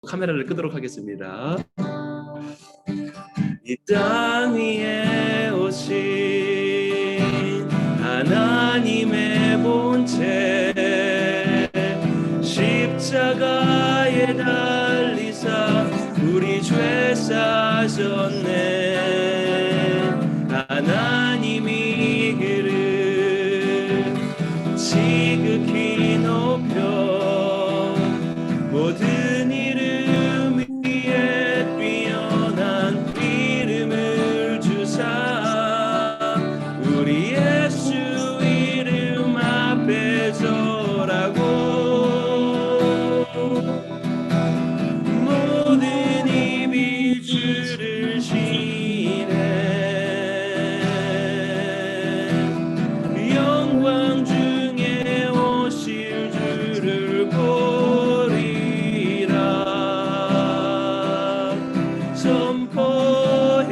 카메라를 끄도록 하겠습니다. 이 땅 위에 오신 하나님의 본체 십자가에 달리사 우리 죄 사셨네. 하나님이 그를 지극히 높여 모든 이름 위에 뛰어난 이름을 주사 우리 예수 이름 앞에 서라고. 모든 입이 주를 시네. 영광 중에 오실 주를 보리라. 선포해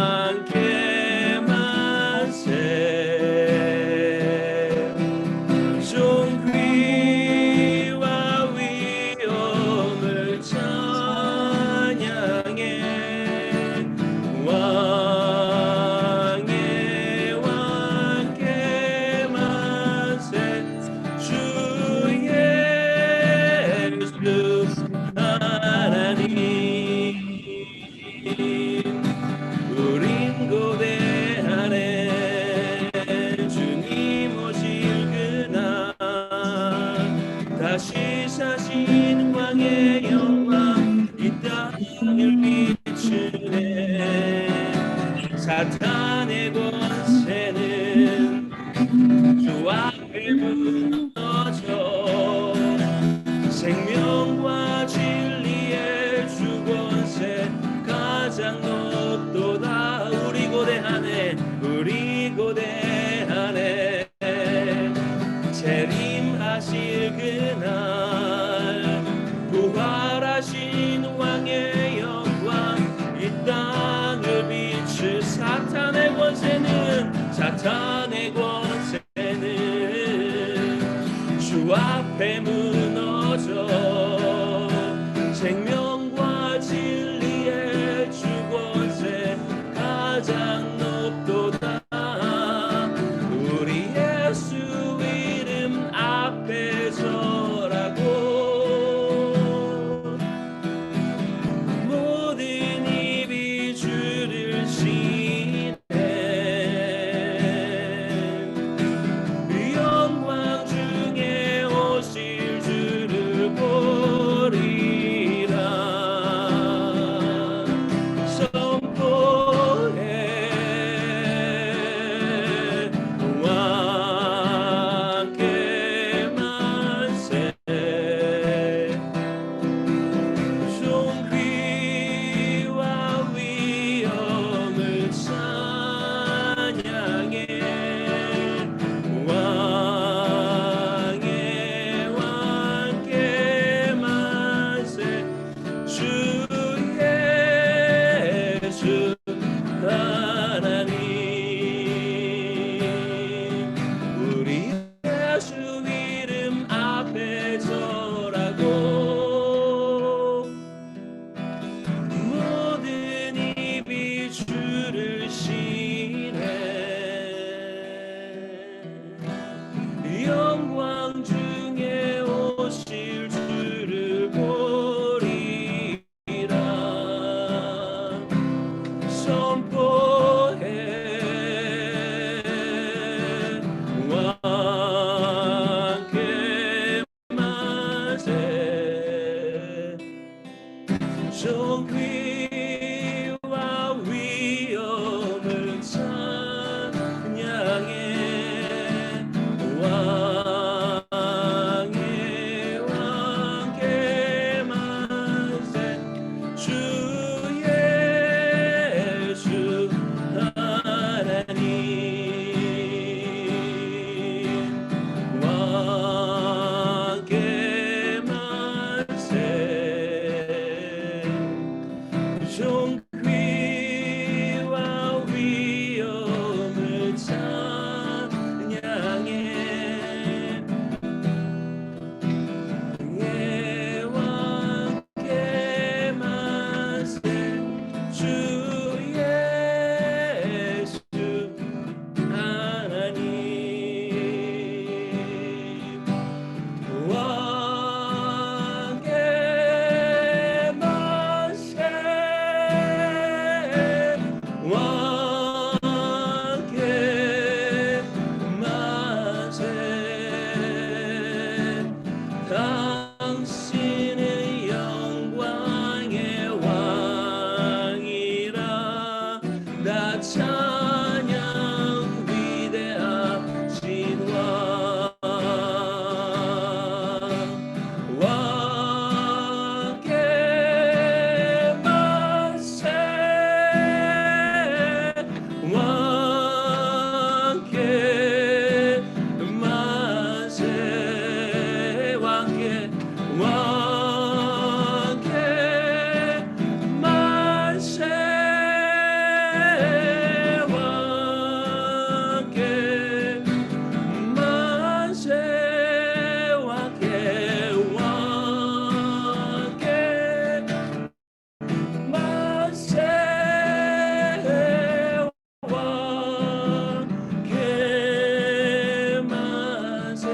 왕께 만세. 존귀와 위엄을 찬양해. 왕의 왕께 만세. 주 예수 하나님 우린 고대하네. 주님 오실 그날 다시 사신 왕의 영광 이 땅을 비추네. 사탄의 권세는 주 앞에 무너져 생명과 진리의 주 권세 가장 높도다. 우리 고대하네. 우리 고대하네. 재림하실 그날 부활하신 왕의 영광 이 땅을 비추. 사탄의 권세는 주 앞에 무너져 생명과 진리의 주 권세 가장 높도다. 우리 예수 이름 앞에 서라고. 모든 입이 주를 시네. 영광 중에 오실 주를 보리라. 왕께 만세 왕께 만세 왕께 왕께 만세 왕께 만세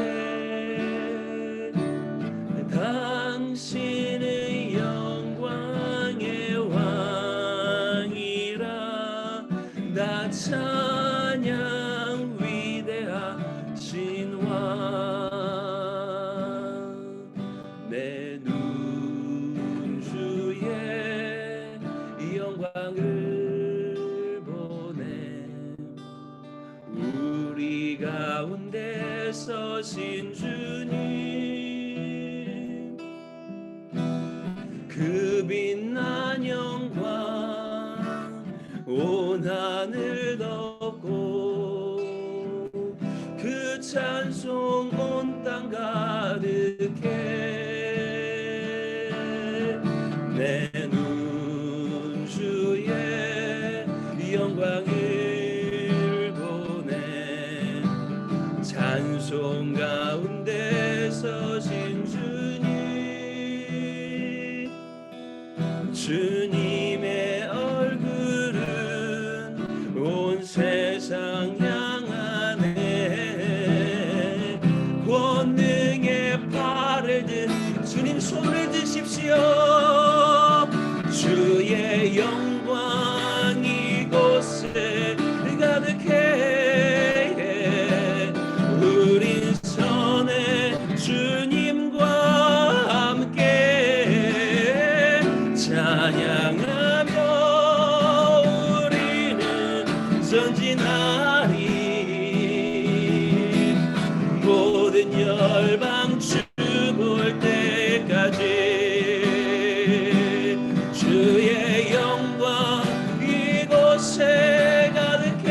당신은 영광의 왕이라 나 찬양 위대하신 왕 내 눈 주의 영광을 보내 우리 가운데 서신 주님 그 빛난 영광 온 하늘 덮고 그 찬송 온 땅 가득해 내 눈 주의 영광을 보내 찬송 가운데 서신 주님의 얼굴은 온 세상 향하네 권능의 팔을 든 주님 손을 드십시오 주의 영광 이곳에 가득해 우린 선에 주님과 함께 찬양하며 우리는 전진하리 모든 열방 주 볼 때까지 주의 영광 이곳에 가득해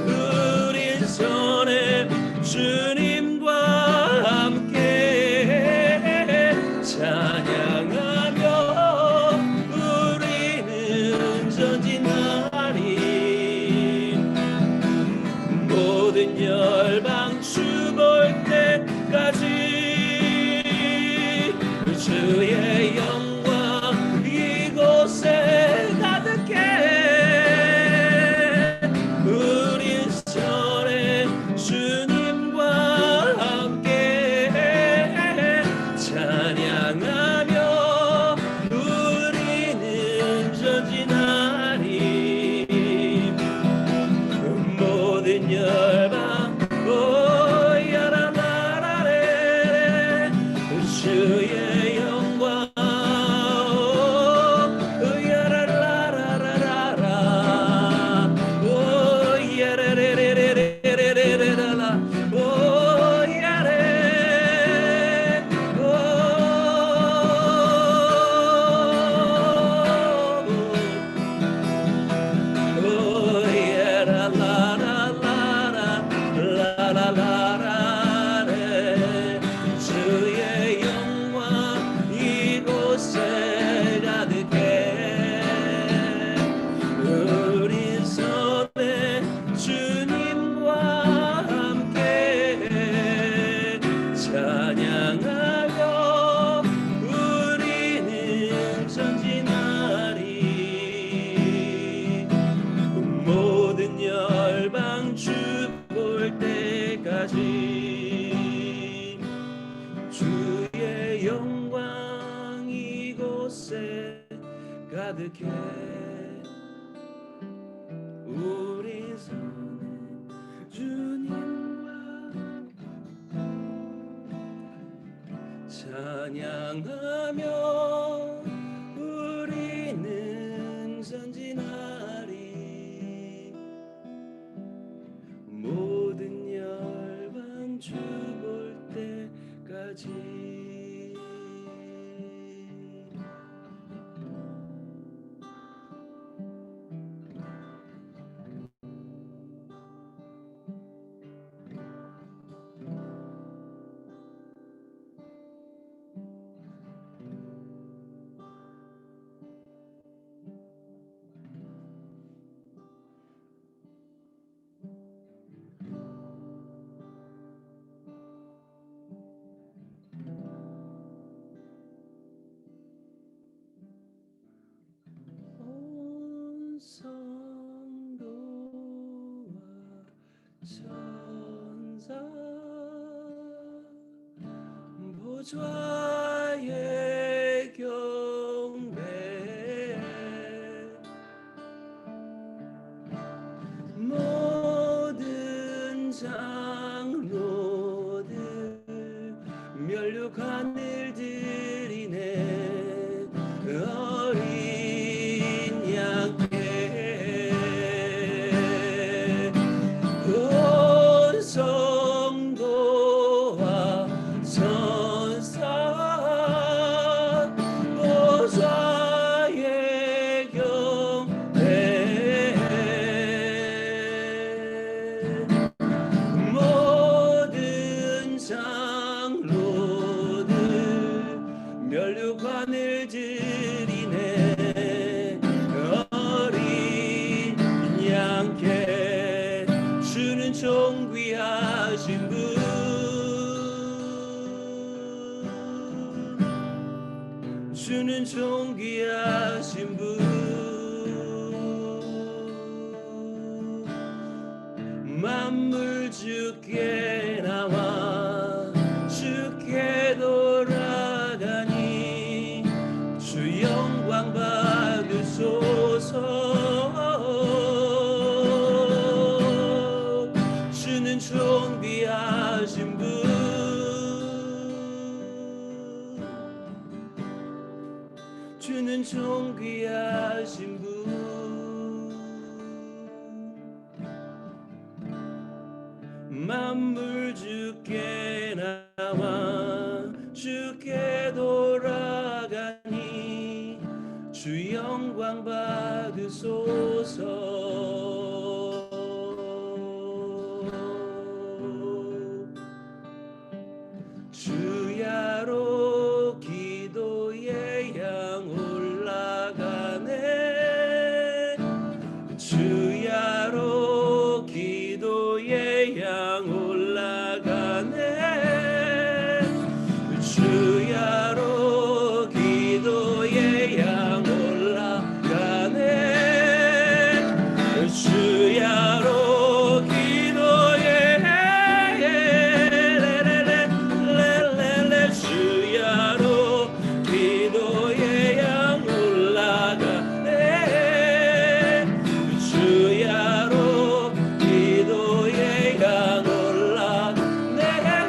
우린 선에 주님과 함께 찬양하며 우리는 전진하리 모든 열방 주 볼 때까지 주의 영광 이곳에 가득해 우린 선에 주님과 함께 찬양하며 우리는 전진하리 모든 열방 오야라라라레 주의 영광 오야라라라라라 오야레레레레레레레라 오야레 오야라라라라라라라레 주의 영광 이곳에 가득해 우리 손에 주님과 함께 찬양하며 우리는 전진하리 모든 열방 주 볼 때까지 주의 영광 이곳에 가득해 우리 손에 주님과 찬양하며 우리는 전진하리 모든 열방 주 볼 때까지 보좌의 경배 모든 장로들 면류관 일들이네 어린 양께 온 성도와 천사 보좌의 경배 모든 장로들 면류관을 드리네 어린 양께 주는 존귀하신 분 주는 존귀하신 분 만물 주께 나와 주께 돌아가니 주 영광 받으소서 주는 존귀하신 분 주는 존귀하신 분 만물 주께 나와 주께 돌아가니 주 영광 받으소서 주야로 기도의 양 올라가네 주야로 기도의 양 올라가네 주야로 기도의 양 올라가네 주야로 기도의 레레레레레레 주야로 기도의 양 올라가네 주야로 기도의 양 올라가네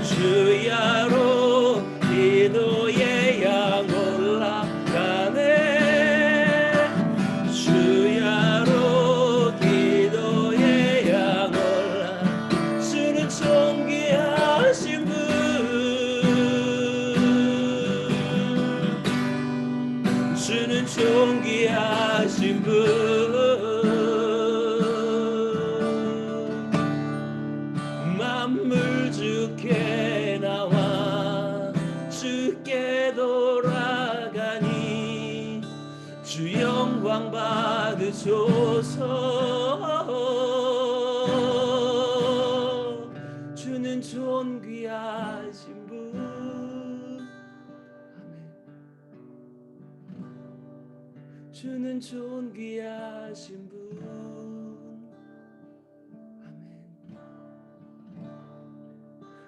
주야로 기도의 양 올라가네 주야로 기도의 양 올라 주는 존귀하신 분 주는 존귀하신 분 만물 주께 나와 주께 돌아가니 주 영광 받으소서 주는 존귀하신 분 아멘 주는 존귀하신 분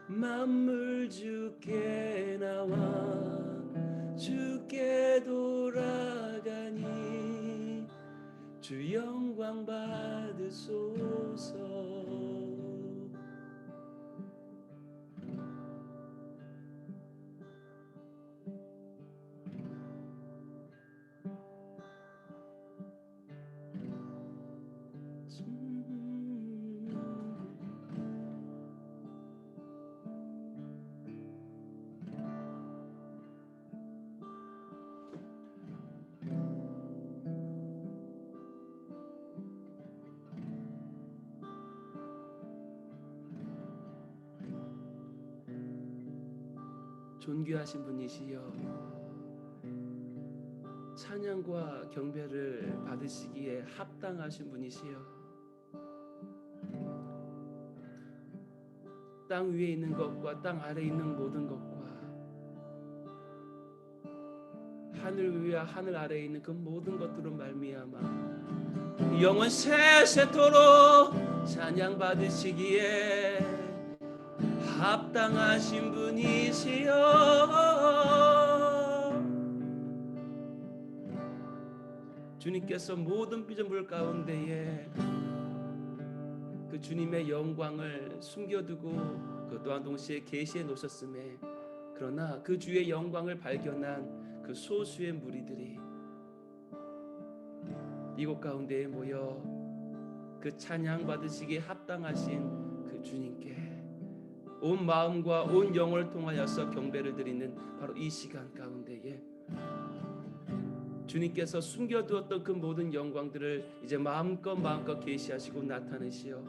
만물 주께 나와 주께 돌아가니 주 영광 받으소서 존귀하신 분이시여 찬양과 경배를 받으시기에 합당하신 분이시여 땅 위에 있는 것과 땅 아래에 있는 모든 것과 하늘 위와 하늘 아래에 있는 그 모든 것들로 말미암아 영원 세세토록 찬양 받으시기에 합당하신 분이시여. 주님께서 모든 피조물 가운데에 그 주님의 영광을 숨겨두고 그 또한 동시에 계시해 놓으셨음에, 그러나 그 주의 영광을 발견한 그 소수의 무리들이 이곳 가운데에 모여 그 찬양 받으시기에 합당하신 그 주님께 온 마음과 온 영을 통하여서 경배를 드리는 바로 이 시간 가운데에 주님께서 숨겨두었던 그 모든 영광들을 이제 마음껏 계시하시고 나타내시어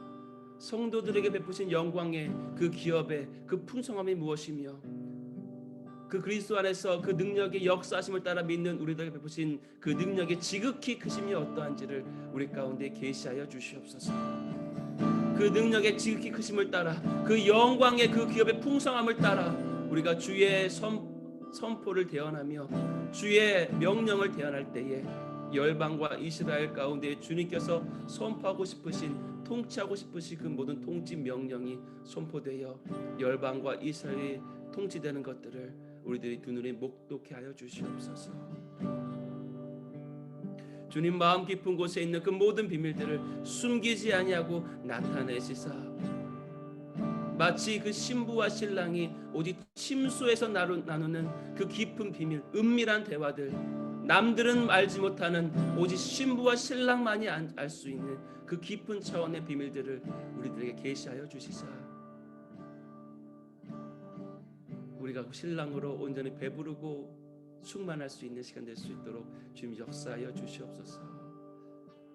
성도들에게 베푸신 영광의 그 기업의 그 풍성함이 무엇이며, 그 그리스도 안에서 그 능력의 역사하심을 따라 믿는 우리들에게 베푸신 그 능력의 지극히 크심이 어떠한지를 우리 가운데 계시하여 주시옵소서. 그 능력의 지극히 크심을 따라, 그 영광의 그 기업의 풍성함을 따라 우리가 주의 선포를 대언하며 주의 명령을 대언할 때에 열방과 이스라엘 가운데 주님께서 선포하고 싶으신, 통치하고 싶으신 그 모든 통치 명령이 선포되어 열방과 이스라엘이 통치되는 것들을 우리들이 두 눈에 목독해 하여 주시옵소서. 주님 마음 깊은 곳에 있는 그 모든 비밀들을 숨기지 아니하고 나타내시사, 마치 그 신부와 신랑이 오직 침소에서 나누는 그 깊은 비밀, 은밀한 대화들, 남들은 알지 못하는 오직 신부와 신랑만이 알 수 있는 그 깊은 차원의 비밀들을 우리들에게 계시하여 주시사, 우리가 신랑으로 온전히 배부르고 충만할 수 있는 시간 될 수 있도록 주님 역사하여 주시옵소서.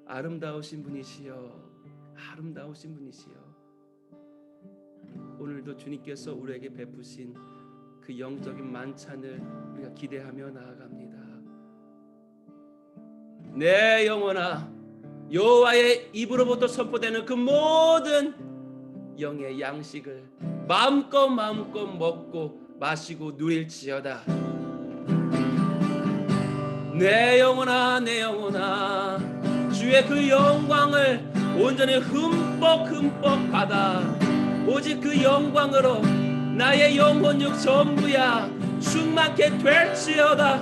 아름다우신 분이시여, 아름다우신 분이시여, 오늘도 주님께서 우리에게 베푸신 그 영적인 만찬을 우리가 기대하며 나아갑니다. 내 영혼아, 여호와의 입으로부터 선포되는 그 모든 영의 양식을 마음껏 먹고 마시고 누릴지어다. 내 영혼아, 내 영혼아, 주의 그 영광을 온전히 흠뻑 받아 오직 그 영광으로 나의 영혼 육 전부야 충만케 될지어다.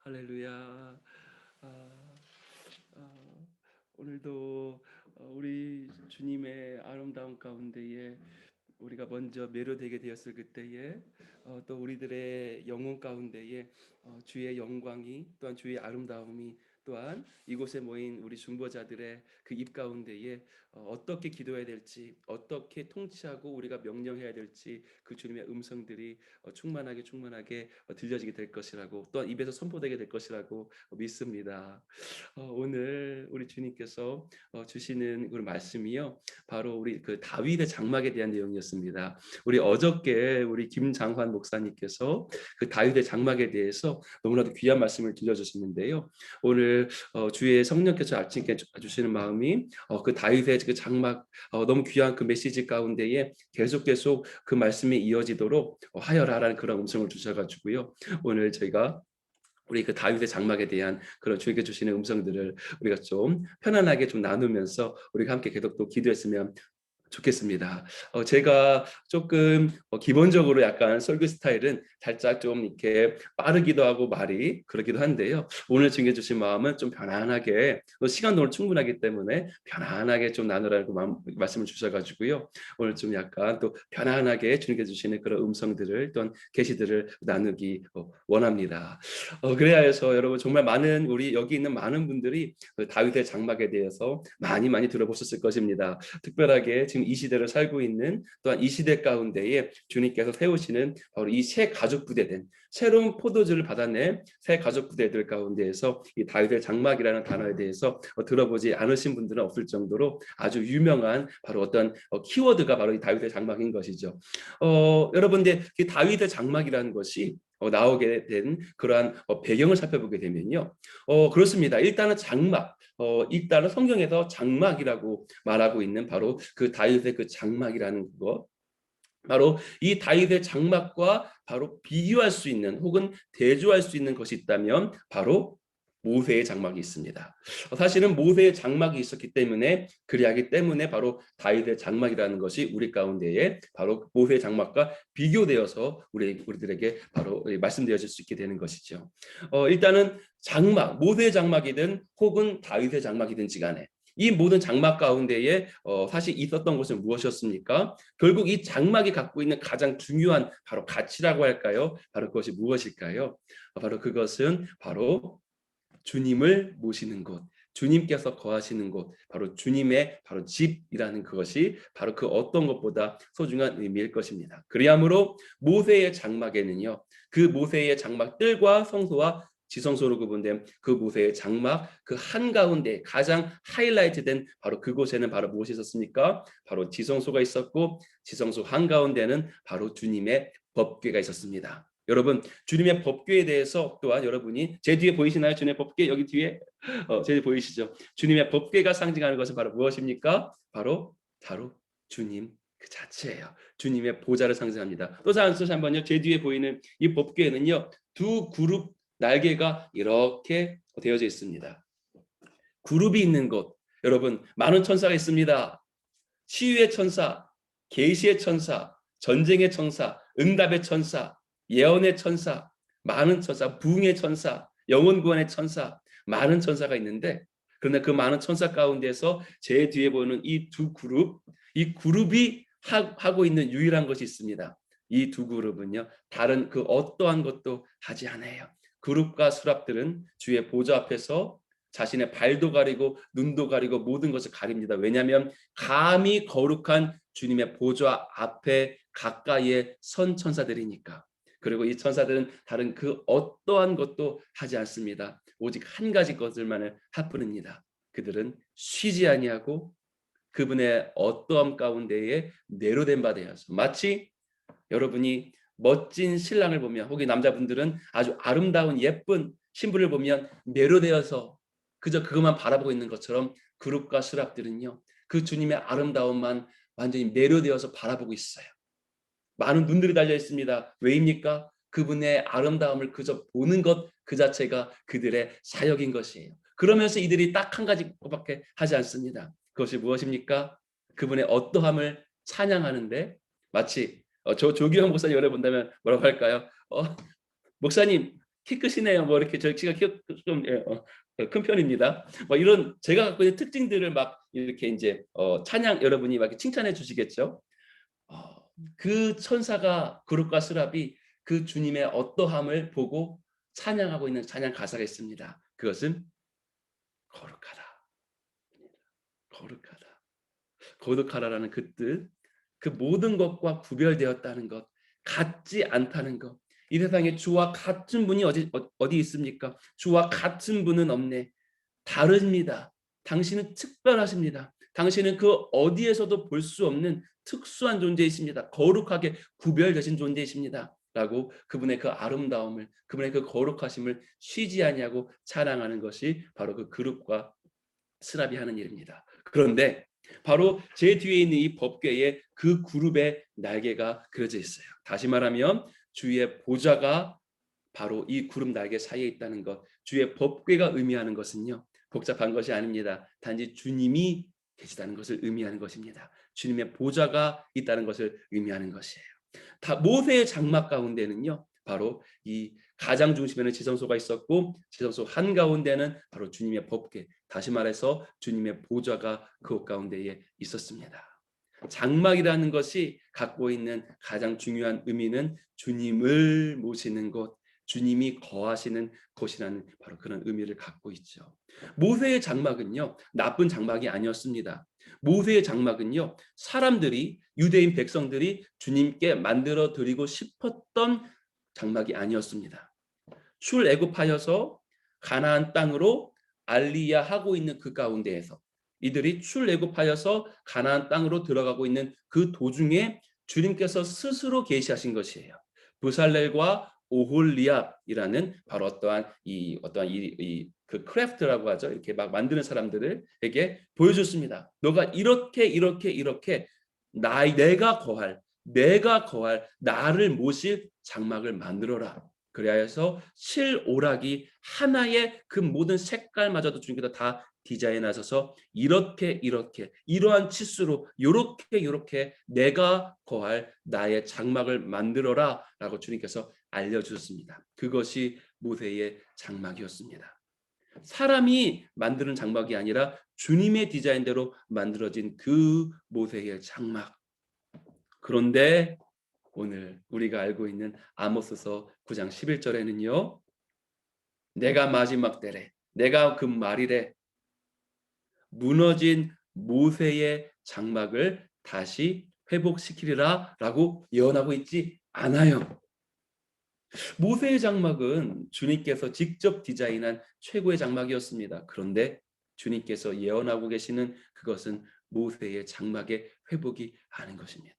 할렐루야. 오늘도 우리 주님의 아름다운 가운데에 우리가 먼저 매료되게 되었을 그때에 또 우리들의 영혼 가운데에 주의 영광이, 또한 주의 아름다움이, 또한 이곳에 모인 우리 중보자들의 그 입 가운데에 어떻게 기도해야 될지, 어떻게 통치하고 우리가 명령해야 될지 그 주님의 음성들이 충만하게 들려지게 될 것이라고, 또한 입에서 선포되게 될 것이라고 믿습니다. 오늘 우리 주님께서 주시는 그 말씀이요, 바로 우리 그 다윗의 장막에 대한 내용이었습니다. 우리 어저께 우리 김장환 목사님께서 그 다윗의 장막에 대해서 너무나도 귀한 말씀을 들려주시는데요. 오늘 주의 성령께서 아침께 주시는 마음이 그 다윗의 그 장막, 너무 귀한 그 메시지 가운데에 계속 그 말씀이 이어지도록 하여라라는 그런 음성을 주셔가지고요. 오늘 저희가 우리 그 다윗의 장막에 대한 그런 주에게 주시는 음성들을 우리가 좀 편안하게 좀 나누면서 우리가 함께 계속 또 기도했으면 좋겠습니다. 제가 조금 기본적으로 약간 설교 스타일은 살짝 좀 이렇게 빠르기도 하고 말이 그러기도 한데요. 오늘 증해 주신 마음은 좀 편안하게 또 시간도 오늘 충분하기 때문에 편안하게 좀 나누라고 말씀을 주셔 가지고요. 오늘 좀 약간 또 편안하게 주님께 주시는 그런 음성들을 또한 계시들을 나누기 원합니다. 그래야 해서 여러분 정말 많은 우리 여기 있는 많은 분들이 다윗의 장막에 대해서 많이 들어보셨을 것입니다. 특별하게 지금 이 시대를 살고 있는 또한 이 시대 가운데에 주님께서 세우시는 바로 이 새 가족 부대된 새로운 포도주를 받아낸 새 가족 부대들 가운데에서 이 다윗의 장막이라는 단어에 대해서 들어보지 않으신 분들은 없을 정도로 아주 유명한 바로 어떤 키워드가 바로 이 다윗의 장막인 것이죠. 여러분들 이 다윗의 장막이라는 것이 나오게 된 그러한 배경을 살펴보게 되면요. 그렇습니다. 일단은 장막, 일단은 성경에서 장막이라고 말하고 있는 바로 그 다윗의 그 장막이라는 것, 바로 이 다윗의 장막과 바로 비교할 수 있는 혹은 대조할 수 있는 것이 있다면 바로 모세의 장막이 있습니다. 사실은 모세의 장막이 있었기 때문에 그리하기 때문에 바로 다윗의 장막이라는 것이 우리 가운데에 바로 모세의 장막과 비교되어서 우리들에게 바로 말씀되어질 수 있게 되는 것이죠. 일단은 장막, 모세의 장막이든 혹은 다윗의 장막이든지 간에 이 모든 장막 가운데에 사실 있었던 것은 무엇이었습니까? 결국 이 장막이 갖고 있는 가장 중요한 바로 가치라고 할까요? 바로 그것이 무엇일까요? 바로 그것은 바로 주님을 모시는 곳, 주님께서 거하시는 곳, 바로 주님의 바로 집이라는 그것이 바로 그 어떤 것보다 소중한 의미일 것입니다. 그리하므로 모세의 장막에는요, 그 모세의 장막들과 성소와 지성소로 구분된 그 모세의 장막 그 한가운데 가장 하이라이트된 바로 그곳에는 바로 무엇이 있었습니까? 바로 지성소가 있었고 지성소 한가운데는 바로 주님의 법궤가 있었습니다. 여러분 주님의 법궤에 대해서 또한 여러분이 제 뒤에 보이시나요? 주님의 법궤 여기 뒤에 제 뒤에 보이시죠? 주님의 법궤가 상징하는 것은 바로 무엇입니까? 바로 주님 그 자체예요. 주님의 보좌를 상징합니다. 또 다시 한번요. 제 뒤에 보이는 이 법궤는요. 두 그룹 날개가 이렇게 되어져 있습니다. 그룹이 있는 곳 여러분 많은 천사가 있습니다. 치유의 천사, 계시의 천사, 전쟁의 천사, 응답의 천사, 예언의 천사, 많은 천사, 부흥의 천사, 영혼 구원의 천사, 많은 천사가 있는데 그런데 그 많은 천사 가운데서 제 뒤에 보는 이 두 그룹, 이 그룹이 하고 있는 유일한 것이 있습니다. 이 두 그룹은요, 다른 그 어떠한 것도 하지 않아요. 그룹과 수랍들은 주의 보좌 앞에서 자신의 발도 가리고 눈도 가리고 모든 것을 가립니다. 왜냐하면 감히 거룩한 주님의 보좌 앞에 가까이에 선 천사들이니까. 그리고 이 천사들은 다른 그 어떠한 것도 하지 않습니다. 오직 한 가지 것들만을 하뿐입니다. 그들은 쉬지 아니하고 그분의 어떠함 가운데에 내로된 바 되어서 마치 여러분이 멋진 신랑을 보면 혹은 남자분들은 아주 아름다운 예쁜 신부를 보면 매료되어서 그저 그것만 바라보고 있는 것처럼 그룹과 수락들은요. 그 주님의 아름다움만 완전히 매료되어서 바라보고 있어요. 많은 눈들이 달려 있습니다. 왜입니까? 그분의 아름다움을 그저 보는 것 그 자체가 그들의 사역인 것이에요. 그러면서 이들이 딱 한 가지 것밖에 하지 않습니다. 그것이 무엇입니까? 그분의 어떠함을 찬양하는데 마치 저 조기영 목사님 열어 본다면 뭐라고 할까요? 목사님 키 크시네요. 뭐 이렇게 저 키가 좀 큰 편입니다. 뭐 이런 제가 갖고 있는 특징들을 막 이렇게 이제 찬양 여러분이 막 칭찬해 주시겠죠. 어, 그 천사가 그룹과 스랍이 그 주님의 어떠함을 보고 찬양하고 있는 찬양 가사가 있습니다. 그것은 거룩하다. 거룩하다. 거룩하다라는 그 뜻, 그 모든 것과 구별되었다는 것, 같지 않다는 것. 이 세상에 주와 같은 분이 어디 있습니까? 주와 같은 분은 없네. 다릅니다. 당신은 특별하십니다. 당신은 그 어디에서도 볼 수 없는 특수한 존재이십니다. 거룩하게 구별되신 존재이십니다. 라고 그분의 그 아름다움을 그분의 그 거룩하심을 쉬지 아니하고 찬양하는 것이 바로 그 그룹과 스랍이 하는 일입니다. 그런데 바로 제 뒤에 있는 이 법궤에 그 그룹의 날개가 그려져 있어요. 다시 말하면 주의 보좌가 바로 이 그룹 날개 사이에 있다는 것, 주의 법궤가 의미하는 것은요. 복잡한 것이 아닙니다. 단지 주님이 계시다는 것을 의미하는 것입니다. 주님의 보좌가 있다는 것을 의미하는 것이에요. 다 모세의 장막 가운데는요, 바로 이 가장 중심에는 지성소가 있었고, 지성소 한가운데는 바로 주님의 법궤, 다시 말해서 주님의 보좌가 그 가운데에 있었습니다. 장막이라는 것이 갖고 있는 가장 중요한 의미는 주님을 모시는 곳, 주님이 거하시는 곳이라는 바로 그런 의미를 갖고 있죠. 모세의 장막은요, 나쁜 장막이 아니었습니다. 모세의 장막은요, 사람들이, 유대인 백성들이 주님께 만들어 드리고 싶었던 장막이 아니었습니다. 출애굽하여서 가나안 땅으로 알리야하고 있는 그 가운데에서, 이들이 출애굽하여서 가나안 땅으로 들어가고 있는 그 도중에 주님께서 스스로 계시하신 것이에요. 브살렐과 오홀리압이라는 바로 어떠한 그 크래프트라고 하죠. 이렇게 막 만드는 사람들에게 보여줬습니다. 너가 이렇게 내가 거할 나를 모실 장막을 만들어라. 그래야 해서 실오락이 하나의 그 모든 색깔마저도 주님께서 다 디자인하셔서 이렇게 이러한 치수로 요렇게 내가 거할 나의 장막을 만들어라라고 주님께서 알려주셨습니다. 그것이 모세의 장막이었습니다. 사람이 만드는 장막이 아니라 주님의 디자인대로 만들어진 그 모세의 장막. 그런데 오늘 우리가 알고 있는 아모스서 9장 11절에는요. 내가 마지막 때래, 내가 그 말이래, 무너진 모세의 장막을 다시 회복시키리라 라고 예언하고 있지 않아요. 모세의 장막은 주님께서 직접 디자인한 최고의 장막이었습니다. 그런데 주님께서 예언하고 계시는 그것은 모세의 장막의 회복이 아닌 것입니다.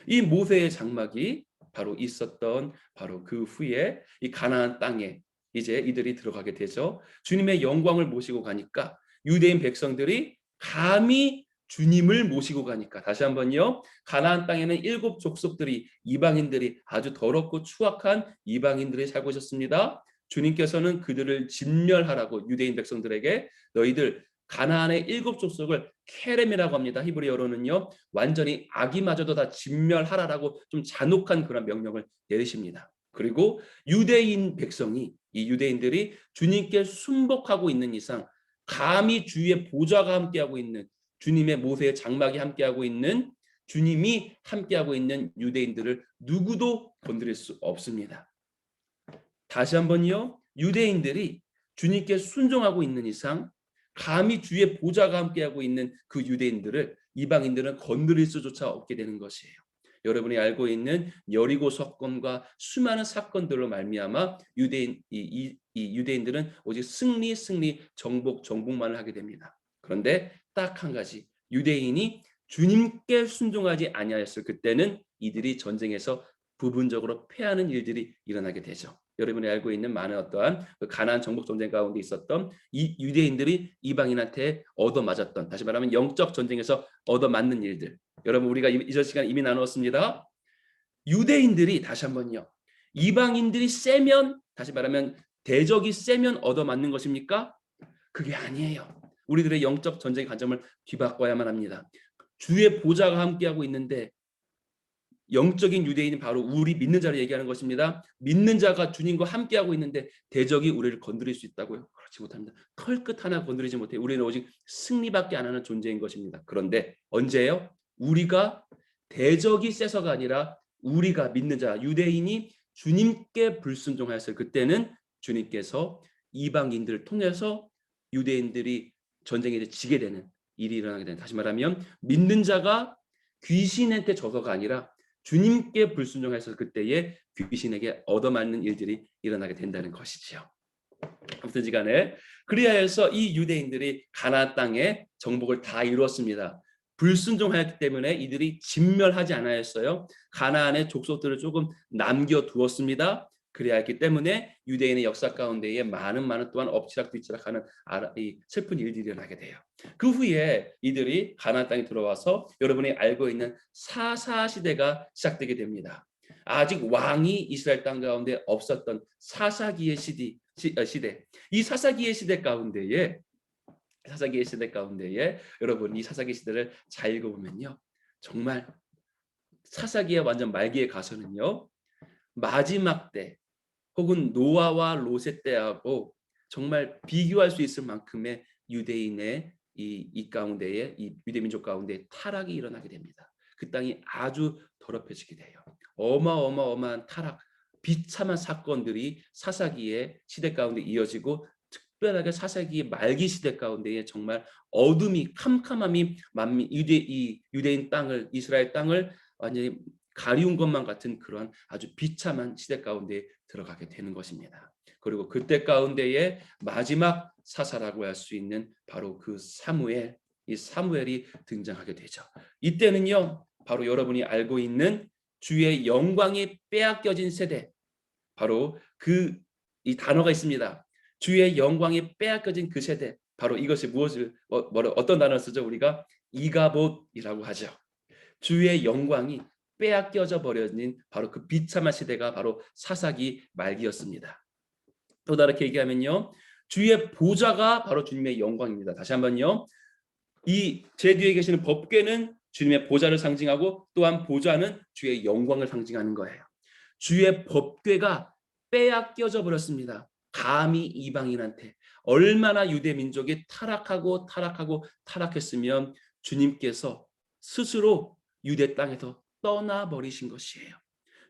이 모세의 장막이 바로 있었던 바로 그 후에 이 가나안 땅에 이제 이들이 들어가게 되죠. 주님의 영광을 모시고 가니까 유대인 백성들이 감히 주님을 모시고 가니까, 다시 한번요, 가나안 땅에는 7족속들이, 이방인들이, 아주 더럽고 추악한 이방인들이 살고 있었습니다. 주님께서는 그들을 진멸하라고 유대인 백성들에게 너희들 가나안의 7족속을 케렘이라고 합니다. 히브리어로는요, 완전히 아기마저도 다 진멸하라라고 좀 잔혹한 그런 명령을 내리십니다. 그리고 유대인 백성이, 이 유대인들이 주님께 순복하고 있는 이상 감히 주의 보좌가 함께하고 있는, 주님의 모세의 장막이 함께하고 있는, 주님이 함께하고 있는 유대인들을 누구도 건드릴 수 없습니다. 다시 한번요, 유대인들이 주님께 순종하고 있는 이상 감히 주의 보좌가 함께하고 있는 그 유대인들을 이방인들은 건드릴 수조차 없게 되는 것이에요. 여러분이 알고 있는 여리고 사건과 수많은 사건들로 말미암아 유대인들은 오직 승리 정복만을 하게 됩니다. 그런데 딱 한 가지, 유대인이 주님께 순종하지 아니하였을 그때는 이들이 전쟁에서 부분적으로 패하는 일들이 일어나게 되죠. 여러분이 알고 있는 많은 어떠한 가나안 정복 전쟁 가운데 있었던 이 유대인들이 이방인한테 얻어맞았던, 다시 말하면 영적 전쟁에서 얻어맞는 일들, 여러분 우리가 이전 시간 이미 나누었습니다. 유대인들이, 다시 한번요, 이방인들이 세면, 다시 말하면 대적이 세면 얻어맞는 것입니까? 그게 아니에요. 우리들의 영적 전쟁의 관점을 뒤바꿔야만 합니다. 주의 보좌가 함께하고 있는데, 영적인 유대인은 바로 우리 믿는 자를 얘기하는 것입니다. 믿는 자가 주님과 함께하고 있는데 대적이 우리를 건드릴 수 있다고요? 그렇지 못합니다. 털끝 하나 건드리지 못해요. 우리는 오직 승리밖에 안 하는 존재인 것입니다. 그런데 언제요? 우리가 대적이 세서가 아니라 우리가 믿는 자, 유대인이 주님께 불순종하였을 그때는 주님께서 이방인들을 통해서 유대인들이 전쟁에 지게 되는 일이 일어나게 되는, 다시 말하면 믿는 자가 귀신한테 져서가 아니라 주님께 불순종해서 그때에 귀신에게 얻어맞는 일들이 일어나게 된다는 것이지요. 아무튼 간에 그리하여 해서 이 유대인들이 가나안 땅에 정복을 다 이루었습니다. 불순종하였기 때문에 이들이 진멸하지 않았어요. 가나안의 족속들을 조금 남겨두었습니다. 그래야 했기 때문에 유대인의 역사 가운데에 많은 또한 엎치락뒤치락하는 이 슬픈 일들이 일어나게 돼요. 그 후에 이들이 가나안 땅에 들어와서 여러분이 알고 있는 사사시대가 시작되게 됩니다. 아직 왕이 이스라엘 땅 가운데 없었던 사사기의 시대, 이 사사기의 시대 가운데에 사사기의 시대 가운데에 여러분 이 사사기 시대를 잘 읽어보면요, 정말 사사기의 완전 말기에 가서는요, 마지막 때 혹은 노아와 롯의 때하고 정말 비교할 수 있을 만큼의 유대인의 이 가운데에, 이 유대 민족 가운데 타락이 일어나게 됩니다. 그 땅이 아주 더럽혀지게 돼요. 어마어마한 타락, 비참한 사건들이 사사기의 시대 가운데 이어지고, 특별하게 사사기 말기 시대 가운데에 정말 어둠이, 캄캄함이 이 유대인 땅을, 이스라엘 땅을 완전히 가리운 것만 같은 그런 아주 비참한 시대 가운데 들어가게 되는 것입니다. 그리고 그때 가운데에 마지막 사사라고 할 수 있는 바로 그 사무엘, 이 사무엘이 등장하게 되죠. 이때는요, 바로 여러분이 알고 있는 주의 영광이 빼앗겨진 세대, 바로 그 이 단어가 있습니다. 주의 영광이 빼앗겨진 그 세대, 바로 이것이 무엇을 어떤 단어를 쓰죠? 우리가 이가봇이라고 하죠. 주의 영광이 빼앗겨져 버려진 바로 그 비참한 시대가 바로 사사기 말기였습니다. 또 다르게 얘기하면요, 주의 보좌가 바로 주님의 영광입니다. 다시 한번요, 이 제 뒤에 계시는 법궤는 주님의 보좌를 상징하고, 또한 보좌는 주의 영광을 상징하는 거예요. 주의 법궤가 빼앗겨져 버렸습니다. 감히 이방인한테. 얼마나 유대 민족이 타락했으면 주님께서 스스로 유대 땅에서 떠나버리신 것이에요.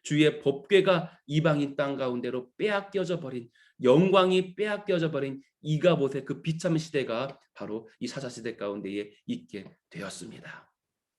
주의 법궤가 이방인 땅 가운데로 빼앗겨져 버린, 영광이 빼앗겨져 버린 이가봇의 그 비참한 시대가 바로 이 사사 시대 가운데에 있게 되었습니다.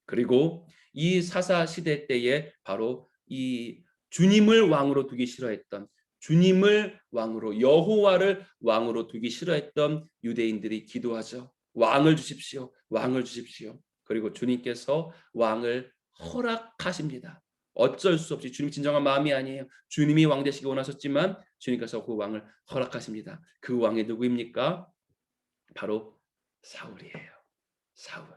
그리고 이 사사 시대 때에 바로 이 주님을 왕으로 두기 싫어했던, 주님을 왕으로, 여호와를 왕으로 두기 싫어했던 유대인들이 기도하죠. 왕을 주십시오. 왕을 주십시오. 그리고 주님께서 왕을 허락하십니다. 어쩔 수 없이, 주님 진정한 마음이 아니에요. 주님이 왕 되시기 원하셨지만 주님께서 그 왕을 허락하십니다. 그 왕이 누구입니까? 바로 사울이에요. 사울.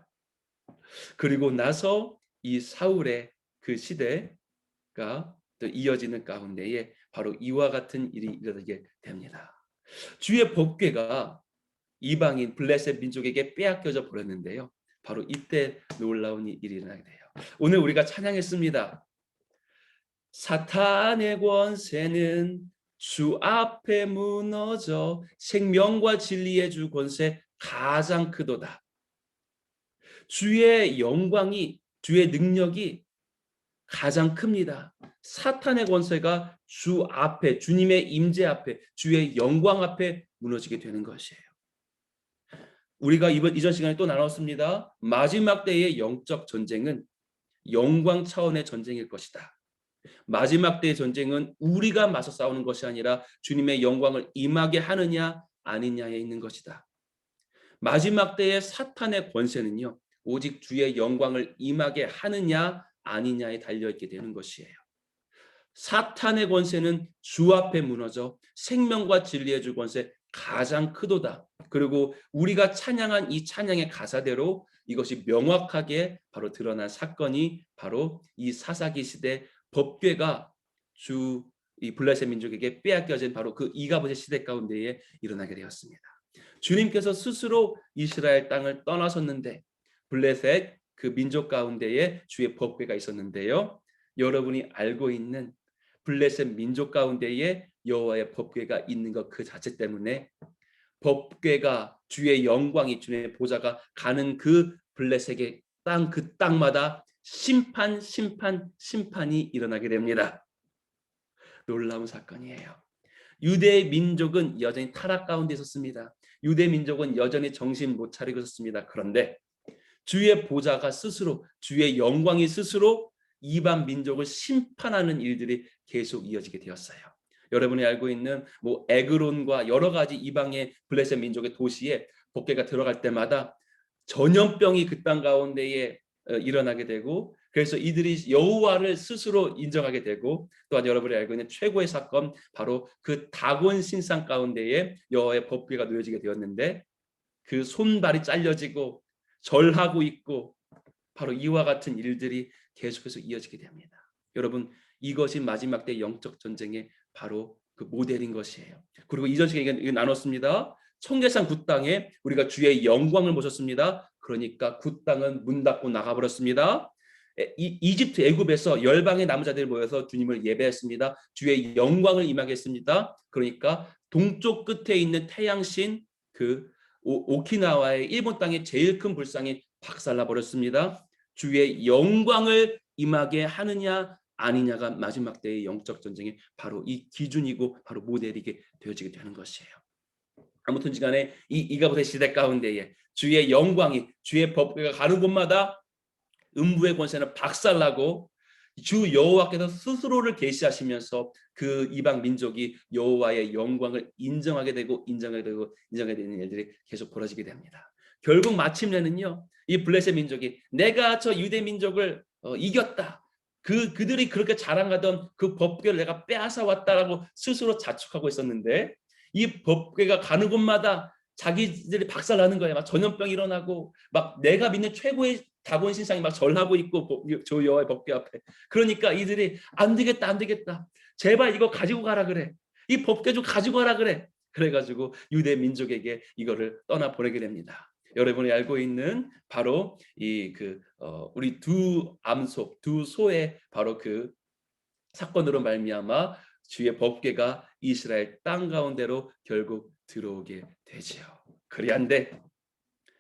그리고 나서 이 사울의 그 시대가 또 이어지는 가운데에 바로 이와 같은 일이 일어나게 됩니다. 주의 법궤가 이방인 블레셋 민족에게 빼앗겨져 버렸는데요, 바로 이때 놀라운 일이 일어나게 돼요. 오늘 우리가 찬양했습니다. 사탄의 권세는 주 앞에 무너져 생명과 진리의 주 권세 가장 크도다. 주의 영광이, 주의 능력이 가장 큽니다. 사탄의 권세가 주 앞에, 주님의 임재 앞에, 주의 영광 앞에 무너지게 되는 것이에요. 우리가 이전 시간에 또 나눴습니다. 마지막 때의 영적 전쟁은 영광 차원의 전쟁일 것이다. 마지막 때의 전쟁은 우리가 맞서 싸우는 것이 아니라 주님의 영광을 임하게 하느냐 아니냐에 있는 것이다. 마지막 때의 사탄의 권세는요, 오직 주의 영광을 임하게 하느냐 아니냐에 달려있게 되는 것이에요. 사탄의 권세는 주 앞에 무너져 생명과 진리의 주 권세 가장 크도다. 그리고 우리가 찬양한 이 찬양의 가사대로 이것이 명확하게 바로 드러난 사건이 바로 이 사사기 시대 법궤가 이 블레셋 민족에게 빼앗겨진 바로 그 이가봇의 시대 가운데에 일어나게 되었습니다. 주님께서 스스로 이스라엘 땅을 떠나셨는데, 블레셋 그 민족 가운데에 주의 법궤가 있었는데요, 여러분이 알고 있는 블레셋 민족 가운데에 여호와의 법궤가 있는 것 그 자체 때문에 법궤가, 주의 영광이, 주의 보좌가 가는 그 블레셋의 땅, 그 땅마다 심판이 일어나게 됩니다. 놀라운 사건이에요. 유대 민족은 여전히 타락 가운데 있었습니다. 유대 민족은 여전히 정신 못 차리고 있었습니다. 그런데 주의 보좌가 스스로, 주의 영광이 스스로 이방 민족을 심판하는 일들이 계속 이어지게 되었어요. 여러분이 알고 있는 에그론과 여러 가지 이방의 블레셋 민족의 도시에 법궤가 들어갈 때마다 전염병이 그 땅 가운데에 일어나게 되고, 그래서 이들이 여호와를 스스로 인정하게 되고, 또한 여러분이 알고 있는 최고의 사건, 바로 그 다곤 신상 가운데에 여호와의 법궤가 놓여지게 되었는데, 그 손발이 잘려지고 절하고 있고, 바로 이와 같은 일들이 계속해서 이어지게 됩니다. 여러분, 이것이 마지막 때 영적 전쟁의 바로 그 모델인 것이에요. 그리고 이전 시간에 나눴습니다. 청계산 굿 땅에 우리가 주의 영광을 보셨습니다. 그러니까 굿 땅은 문 닫고 나가버렸습니다. 이집트 애굽에서 열방의 남자들이 모여서 주님을 예배했습니다. 주의 영광을 임하게 했습니다. 그러니까 동쪽 끝에 있는 태양신 그 오키나와의 일본 땅의 제일 큰 불상이 박살나 버렸습니다. 주의 영광을 임하게 하느냐 아니냐가 마지막 때의 영적 전쟁의 바로 이 기준이고 바로 모델이게 되어지게 되는 것이에요. 아무튼 간에 이 이가봇의 시대 가운데에 주의 영광이 주의 법궤가 가는 곳마다 음부의 권세는 박살나고 주 여호와께서 스스로를 계시하시면서 그 이방 민족이 여호와의 영광을 인정하게 되고 인정하게 되는 일들이 계속 벌어지게 됩니다. 결국 마침내는요, 이 블레셋 민족이 내가 저 유대 민족을 이겼다. 그들이 그렇게 자랑하던 그 법궤를 내가 빼앗아 왔다라고 스스로 자축하고 있었는데 이 법궤가 가는 곳마다 자기들이 박살나는 거예요. 막 전염병이 일어나고 막 내가 믿는 최고의 다곤 신상이 막 절하고 있고 저 여호와의 법궤 앞에. 그러니까 이들이 안 되겠다 안 되겠다. 제발 이거 가지고 가라 그래. 이 법궤 좀 가지고 가라 그래. 그래가지고 유대 민족에게 이거를 떠나 보내게 됩니다. 여러분이 알고 있는 바로 우리 두 암소 두 소의 바로 그 사건으로 말미암아 주의 법궤가 이스라엘 땅 가운데로 결국 들어오게 되지요. 그리한데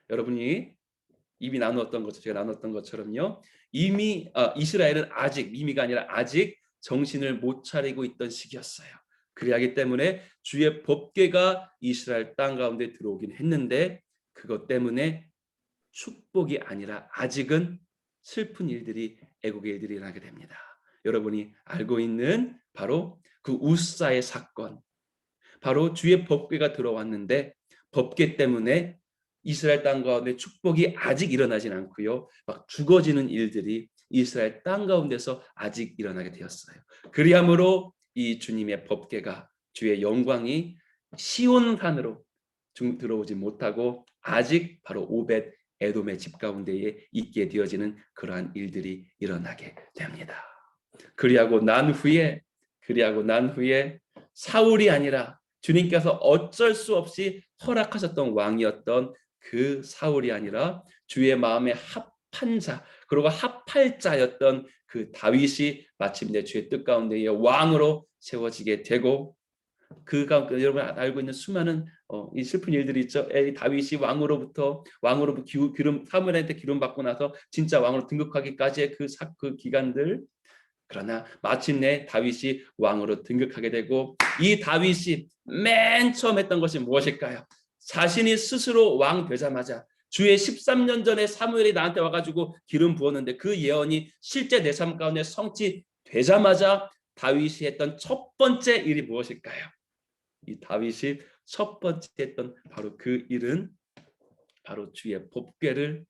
여러분이 이미 나누었던 것처럼 제가 나눴던 것처럼요. 이미 이스라엘은 아직 이미가 아니라 아직 정신을 못 차리고 있던 시기였어요. 그리하기 때문에 주의 법궤가 이스라엘 땅 가운데 들어오긴 했는데 그것 때문에 축복이 아니라 아직은 슬픈 일들이 애국의 일들이 일어나게 됩니다. 여러분이 알고 있는 바로 그 우사의 사건, 바로 주의 법궤가 들어왔는데 법궤 때문에 이스라엘 땅 가운데 축복이 아직 일어나진 않고요. 막 죽어지는 일들이 이스라엘 땅 가운데서 아직 일어나게 되었어요. 그리함으로 이 주님의 법궤가 주의 영광이 시온산으로 들어오지 못하고 아직 바로 오벳 에돔의 집 가운데에 있게 되어지는 그러한 일들이 일어나게 됩니다. 그리하고 난 후에 사울이 아니라 주님께서 어쩔 수 없이 허락하셨던 왕이었던 그 사울이 아니라 주의 마음에 합한 자 그리고 합할 자였던 그 다윗이 마침내 주의 뜻 가운데에 왕으로 세워지게 되고 그 가운데 여러분 알고 있는 수많은 이 슬픈 일들이 있죠. 다윗이 왕으로부터 기름 사무엘한테 기름 받고 나서 진짜 왕으로 등극하기까지의 그 기간들. 그러나 마침내 다윗이 왕으로 등극하게 되고 이 다윗이 맨 처음 했던 것이 무엇일까요? 자신이 스스로 왕 되자마자 주의 13년 전에 사무엘이 나한테 와가지고 기름 부었는데 그 예언이 실제 내 삶 가운데 성취되자마자 다윗이 했던 첫 번째 일이 무엇일까요? 이 다윗이 첫 번째 했던 바로 그 일은 바로 주의 법궤를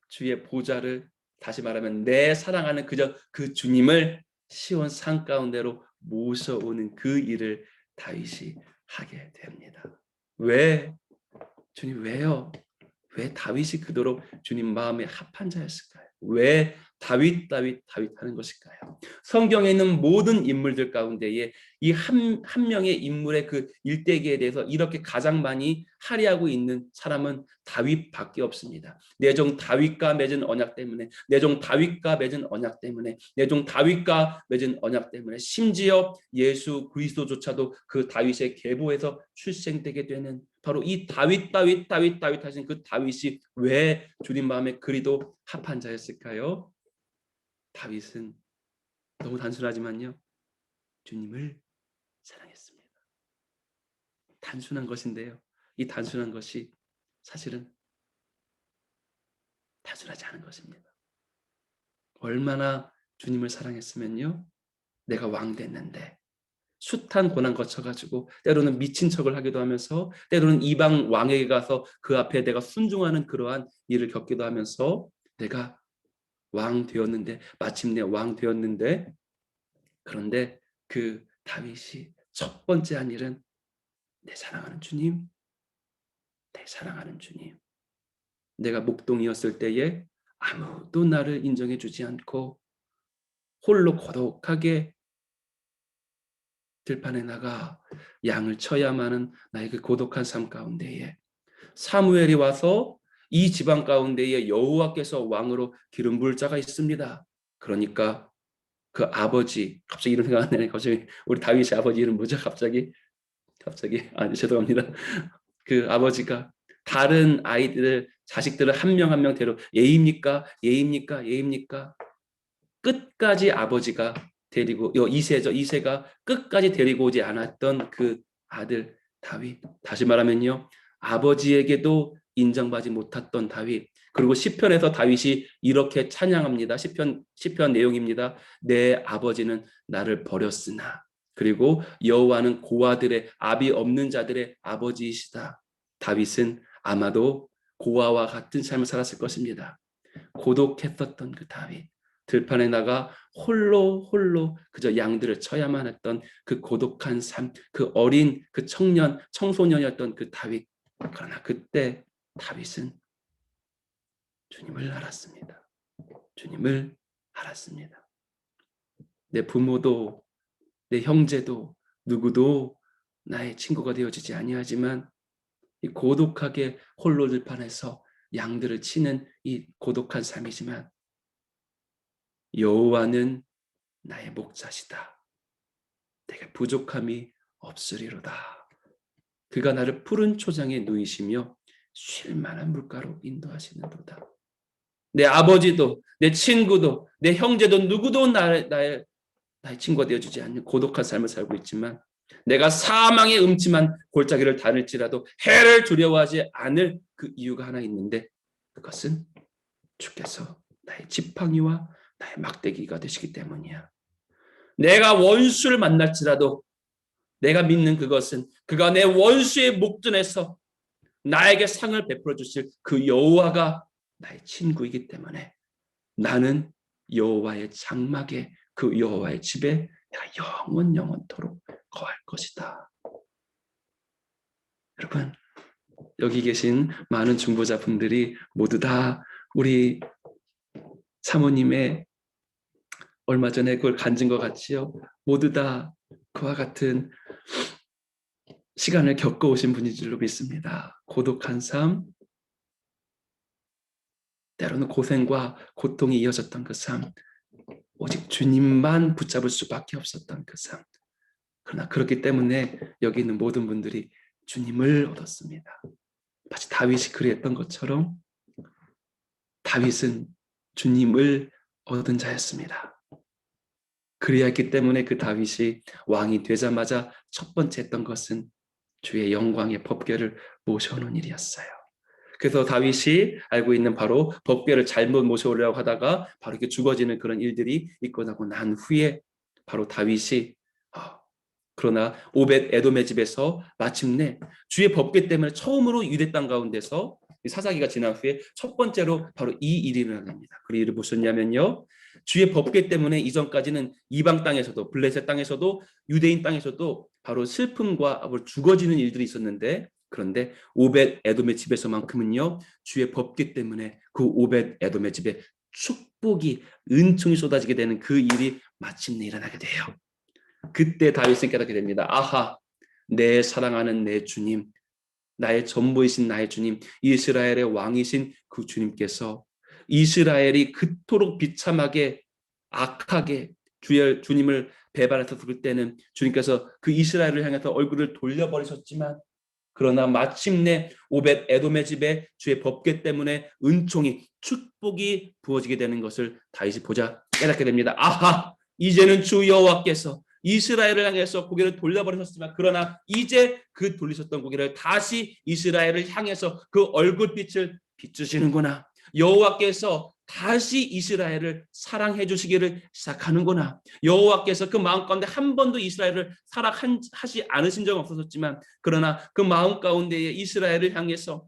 주의 보좌를 다시 말하면 내 사랑하는 그저 그 주님을 시온 산 가운데로 모셔오는 그 일을 다윗이 하게 됩니다. 왜? 주님 왜요? 왜 다윗이 그토록 주님 마음에 합한 자였을까요? 왜 다윗 하는 것일까요? 성경에 있는 모든 인물들 가운데에 이 한 명의 인물의 그 일대기에 대해서 이렇게 가장 많이 할애하고 있는 사람은 다윗밖에 없습니다. 내 종 다윗과 맺은 언약 때문에 내 종 다윗과 맺은 언약 때문에 내 종 다윗과 맺은 언약 때문에 심지어 예수 그리스도조차도 그 다윗의 계보에서 출생되게 되는 바로 이 다윗 하신 그 다윗이 왜 주님 마음에 그리도 합한 자였을까요? 다윗은 너무 단순하지만요. 주님을 사랑했습니다. 단순한 것인데요. 이 단순한 것이 사실은 단순하지 않은 것입니다. 얼마나 주님을 사랑했으면요. 내가 왕 됐는데 숱한 고난 거쳐가지고 때로는 미친 척을 하기도 하면서 때로는 이방 왕에게 가서 그 앞에 내가 순종하는 그러한 일을 겪기도 하면서 내가 왕 되었는데 마침내 왕 되었는데 그런데 그 다윗이 첫 번째 한 일은 내 사랑하는 주님, 내 사랑하는 주님. 내가 목동이었을 때에 아무도 나를 인정해 주지 않고 홀로 고독하게 들판에 나가 양을 쳐야만 하는 나의 그 고독한 삶 가운데에 사무엘이 와서 이 지방 가운데에 여호와께서 왕으로 기름 부을 자가 있습니다. 그러니까 그 아버지, 갑자기 이름 생각 안 나네. 갑자기 우리 다윗의 아버지 이름 뭐죠? 갑자기 아니 죄송합니다. 그 아버지가 다른 아이들을 자식들을 한 명 한 명 데려 예입니까? 예입니까? 예입니까? 끝까지 아버지가 데리고 이세가 끝까지 데리고 오지 않았던 그 아들 다윗. 다시 말하면요. 아버지에게도 인정받지 못했던 다윗. 그리고 시편에서 다윗이 이렇게 찬양합니다. 시편 내용입니다. 내 아버지는 나를 버렸으나 그리고 여호와는 고아들의 아비 없는 자들의 아버지이시다. 다윗은 아마도 고아와 같은 삶을 살았을 것입니다. 고독했었던 그 다윗. 들판에 나가 홀로 그저 양들을 쳐야만 했던 그 고독한 삶, 그 어린 그 청소년이었던 그 다윗. 그러나 그때 다윗은 주님을 알았습니다. 주님을 알았습니다. 내 부모도 내 형제도 누구도 나의 친구가 되어지지 아니하지만 이 고독하게 홀로 들판에서 양들을 치는 이 고독한 삶이지만 여호와는 나의 목자시다. 내게 부족함이 없으리로다. 그가 나를 푸른 초장에 누이시며 쉴 만한 물가로 인도하시는도다. 내 아버지도 내 친구도 내 형제도 누구도 나의 친구가 되어주지 않는 고독한 삶을 살고 있지만 내가 사망의 음침한 골짜기를 다닐지라도 해를 두려워하지 않을 그 이유가 하나 있는데 그것은 주께서 나의 지팡이와 나의 막대기가 되시기 때문이야. 내가 원수를 만날지라도 내가 믿는 그것은 그가 내 원수의 목전에서 나에게 상을 베풀어 주실 그 여호와가 나의 친구이기 때문에 나는 여호와의 장막에 그 여호와의 집에 내가 영원토록 거할 것이다. 여러분 여기 계신 많은 중보자분들이 모두 다 우리 사모님의 얼마 전에 그걸 간증 것 같지요. 모두 다 그와 같은 시간을 겪어오신 분인 줄로 믿습니다. 고독한 삶, 때로는 고생과 고통이 이어졌던 그 삶, 오직 주님만 붙잡을 수밖에 없었던 그 삶. 그러나 그렇기 때문에 여기 있는 모든 분들이 주님을 얻었습니다. 마치 다윗이 그랬던 것처럼 다윗은 주님을 얻은 자였습니다. 그리했기 때문에 그 다윗이 왕이 되자마자 첫 번째 했던 것은 주의 영광의 법궤를 모셔오는 일이었어요. 그래서 다윗이 알고 있는 바로 법궤를 잘못 모셔오려고 하다가 바로 이렇게 죽어지는 그런 일들이 있고 나고 난 후에 바로 다윗이 그러나 오벳 에돔의 집에서 마침내 주의 법궤 때문에 처음으로 유대 땅 가운데서 사사기가 지난 후에 첫 번째로 바로 이 일이 일어납니다. 그 일이 무엇이냐면요. 주의 법궤 때문에 이전까지는 이방 땅에서도 블레셋 땅에서도 유대인 땅에서도 바로 슬픔과 죽어지는 일들이 있었는데 그런데 오벳 에돔의 집에서만큼은요. 주의 법궤 때문에 그 오벳 에돔의 집에 축복이 은총이 쏟아지게 되는 그 일이 마침내 일어나게 돼요. 그때 다윗은 깨닫게 됩니다. 아하, 내 사랑하는 내 주님, 나의 전부이신 나의 주님, 이스라엘의 왕이신 그 주님께서 이스라엘이 그토록 비참하게 악하게 주님을 배반해서 죽을 때는 주님께서 그 이스라엘을 향해서 얼굴을 돌려버리셨지만 그러나 마침내 오벳 에돔의 집에 주의 법궤 때문에 은총이 축복이 부어지게 되는 것을 다윗이 보자 깨닫게 됩니다. 아하, 이제는 주 여호와께서 이스라엘을 향해서 고개를 돌려버리셨지만 그러나 이제 그 돌리셨던 고개를 다시 이스라엘을 향해서 그 얼굴빛을 비추시는구나. 여호와께서 다시 이스라엘을 사랑해 주시기를 시작하는구나. 여호와께서 그 마음 가운데 한 번도 이스라엘을 사랑하지 않으신 적은 없었지만 그러나 그 마음 가운데에 이스라엘을 향해서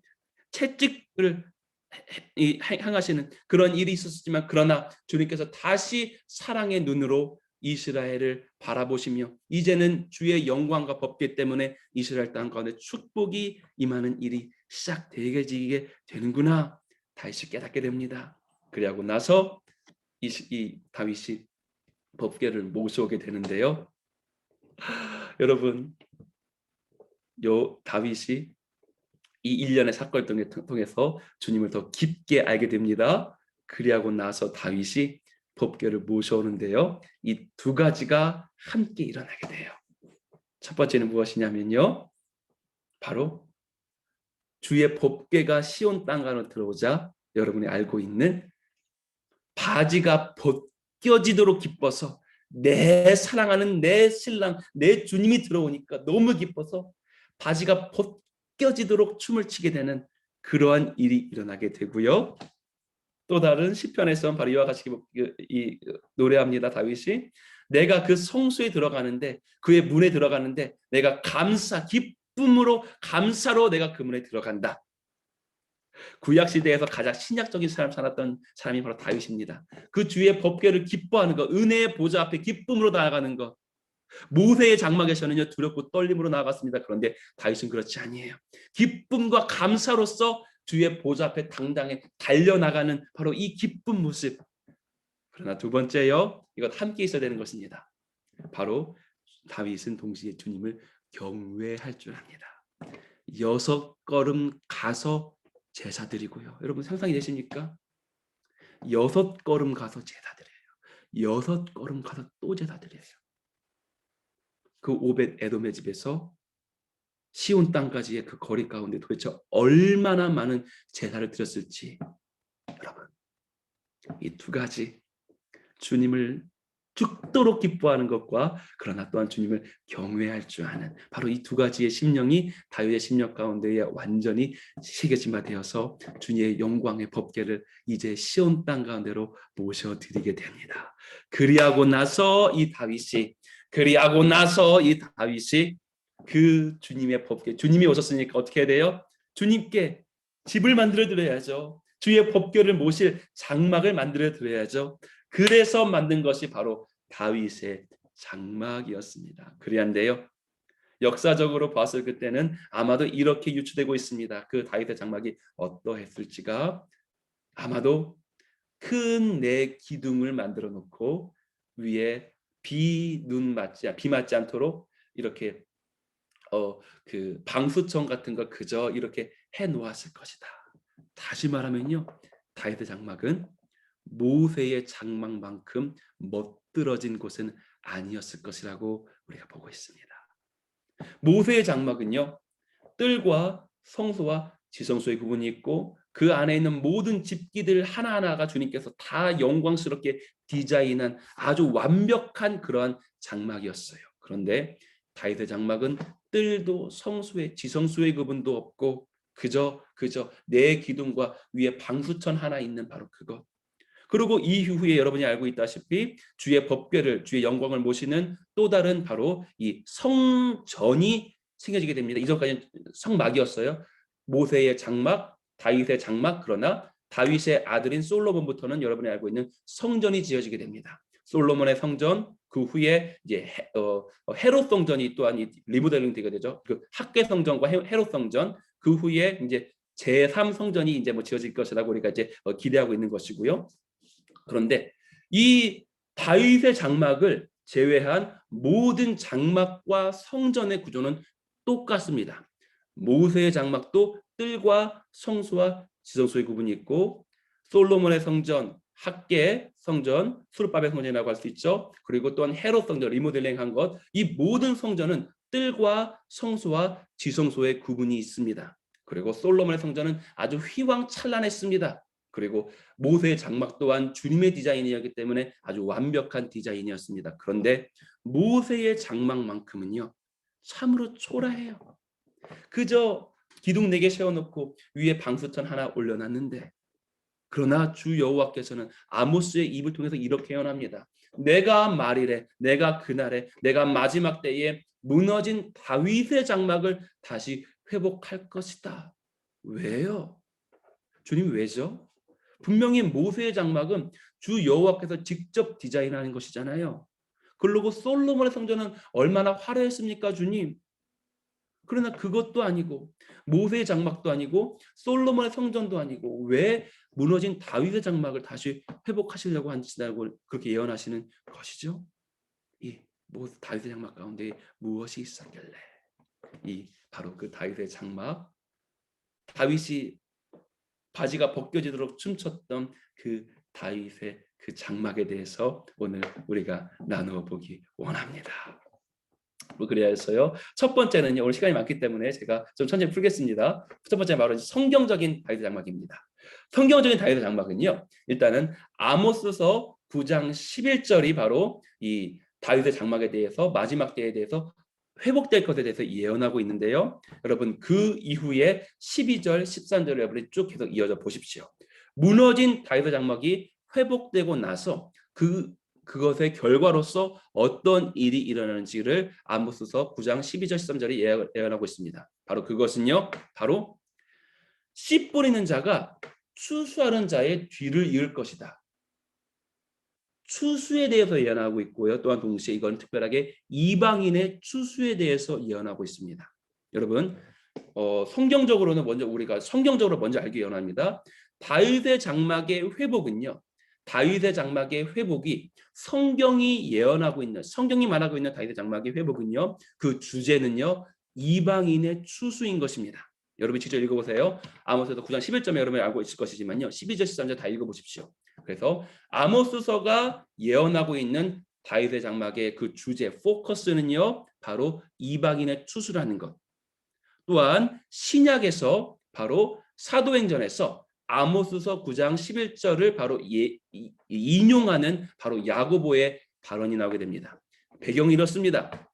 채찍을 향하시는 그런 일이 있었지만 그러나 주님께서 다시 사랑의 눈으로 이스라엘을 바라보시며 이제는 주의 영광과 법궤 때문에 이스라엘 땅 가운데 축복이 임하는 일이 시작되게 되는구나. 다윗이 깨닫게 됩니다. 그리고 나서 이 다윗이 법궤를 모셔오게 되는데요. 여러분, 요 다윗이 이 일련의 사건을 통해서 주님을 더 깊게 알게 됩니다. 그리하고 나서 다윗이 법궤를 모셔오는데요. 이 두 가지가 함께 일어나게 돼요. 첫 번째는 무엇이냐면요. 바로 주의 법궤가 시온 땅으로 들어오자 여러분이 알고 있는 바지가 벗겨지도록 기뻐서 내 사랑하는 내 신랑, 내 주님이 들어오니까 너무 기뻐서 바지가 벗겨지도록 춤을 추게 되는 그러한 일이 일어나게 되고요. 또 다른 시편에서는 바로 이와 같이 노래합니다. 다윗이 내가 그 성소에 들어가는데 그의 문에 들어가는데 내가 기쁨으로 감사로 내가 그 문에 들어간다. 구약 시대에서 가장 신약적인 삶을 살았던 사람이 바로 다윗입니다. 그 주의 법궤를 기뻐하는 것, 은혜의 보좌 앞에 기쁨으로 나아가는 것. 모세의 장막에서는요 두렵고 떨림으로 나아갔습니다. 그런데 다윗은 그렇지 아니에요. 기쁨과 감사로서 주의 보좌 앞에 당당히 달려나가는 바로 이 기쁜 모습. 그러나 두 번째요, 이것 함께 있어야 되는 것입니다. 바로 다윗은 동시에 주님을 경외할 줄 압니다. 6걸음 가서 제사 드리고요. 여러분 상상이 되십니까? 6걸음 가서 제사 드려요. 6걸음 가서 또 제사 드려요. 그 오벳 에돔의 집에서 시온 땅까지의 그 거리 가운데 도대체 얼마나 많은 제사를 드렸을지. 여러분, 이 두 가지, 주님을 죽도록 기뻐하는 것과 그러나 또한 주님을 경외할 줄 아는 바로 이 두 가지의 심령이 다윗의 심령 가운데에 완전히 새겨진 바 되어서 주님의 영광의 법궤를 이제 시온 땅 가운데로 모셔드리게 됩니다. 그리하고 나서 이 다윗이 그 주님의 법궤, 주님이 오셨으니까 어떻게 해야 돼요? 주님께 집을 만들어 드려야죠. 주의 법궤를 모실 장막을 만들어 드려야죠. 그래서 만든 것이 바로 다윗의 장막이었습니다. 그리한데요, 역사적으로 봤을 그때는 아마도 이렇게 유추되고 있습니다. 그 다윗의 장막이 어떠했을지가 아마도 큰 내 기둥을 만들어 놓고 위에 비 맞지 않도록 이렇게 그 방수청 같은 거 그저 이렇게 해 놓았을 것이다. 다시 말하면요, 다윗의 장막은 모세의 장막만큼 멋들어진 곳은 아니었을 것이라고 우리가 보고 있습니다. 모세의 장막은요, 뜰과 성소와 지성소의 구분이 있고 그 안에 있는 모든 집기들 하나하나가 주님께서 다 영광스럽게 디자인한 아주 완벽한 그러한 장막이었어요. 그런데 다윗의 장막은 뜰도 성소의 지성소의 구분도 없고 그저 내 기둥과 위에 방수천 하나 있는 바로 그것. 그리고 이후에 여러분이 알고 있다시피 주의 법궤를, 주의 영광을 모시는 또 다른 바로 이 성전이 생겨지게 됩니다. 이전까지는 성막이었어요. 모세의 장막, 다윗의 장막. 그러나 다윗의 아들인 솔로몬부터는 여러분이 알고 있는 성전이 지어지게 됩니다. 솔로몬의 성전, 그 후에 이제 헤롯 성전이 또한 리모델링 되게 되죠. 그 학계 성전과 헤롯 성전, 그 후에 이제 제3성전이 이제 지어질 것이라고 우리가 이제 기대하고 있는 것이고요. 그런데 이 다윗의 장막을 제외한 모든 장막과 성전의 구조는 똑같습니다. 모세의 장막도 뜰과 성소와 지성소의 구분이 있고 솔로몬의 성전, 학계 성전, 수르바벨 성전이라고 할 수 있죠. 그리고 또한 헤롯 성전 리모델링한 것, 이 모든 성전은 뜰과 성소와 지성소의 구분이 있습니다. 그리고 솔로몬의 성전은 아주 휘황찬란했습니다. 그리고 모세의 장막 또한 주님의 디자인이었기 때문에 아주 완벽한 디자인이었습니다. 그런데 모세의 장막만큼은요, 참으로 초라해요. 그저 기둥 4개 세워놓고 위에 방수천 하나 올려놨는데, 그러나 주 여호와께서는 아모스의 입을 통해서 이렇게 예언합니다. 내가 말이래, 내가 그날에, 내가 마지막 때에 무너진 다윗의 장막을 다시 회복할 것이다. 왜요? 주님 왜죠? 분명히 모세의 장막은 주 여호와께서 직접 디자인하는 것이잖아요. 그리고 솔로몬의 성전은 얼마나 화려했습니까, 주님? 그러나 그것도 아니고 모세의 장막도 아니고 솔로몬의 성전도 아니고 왜 무너진 다윗의 장막을 다시 회복하시려고 하시다고 그렇게 예언하시는 것이죠? 예. 다윗의 장막 가운데 무엇이 있었길래 이 바로 그 다윗의 장막, 다윗이 바지가 벗겨지도록 춤췄던 그 다윗의 그 장막에 대해서 오늘 우리가 나누어 보기 원합니다. 그래야 해서요. 첫 번째는요. 오늘 시간이 많기 때문에 제가 좀 천천히 풀겠습니다. 첫 번째 바로 성경적인 다윗의 장막입니다. 성경적인 다윗의 장막은요. 일단은 아모스서 9장 11절이 바로 이 다윗의 장막에 대해서 마지막 때에 대해서 회복될 것에 대해서 예언하고 있는데요. 여러분 그 이후에 12절, 13절 여러분이 쭉 계속 이어져 보십시오. 무너진 다윗의 장막이 회복되고 나서 그것의 결과로서 어떤 일이 일어나는지를 아모스서 9장 12절 13절이 예언하고 있습니다. 바로 그것은요. 바로 씨 뿌리는 자가 추수하는 자의 뒤를 이을 것이다. 추수에 대해서 예언하고 있고요. 또한 동시에 이건 특별하게 이방인의 추수에 대해서 예언하고 있습니다. 여러분 성경적으로는 우리가 성경적으로 먼저 알기 원합니다. 다윗의 장막의 회복은요. 다윗의 장막의 회복이 성경이 예언하고 있는 성경이 말하고 있는 다윗의 장막의 회복은요. 그 주제는요. 이방인의 추수인 것입니다. 여러분 직접 읽어보세요. 아모스서 9장 11절에 여러분이 알고 있을 것이지만요. 12절 13절 다 읽어보십시오. 그래서 아모스서가 예언하고 있는 다윗의 장막의 그 주제 포커스는요. 바로 이방인의 추수라는 것. 또한 신약에서 바로 사도행전에서 아모스서 9장 11절을 바로 인용하는 바로 야고보의 발언이 나오게 됩니다. 배경이 이렇습니다.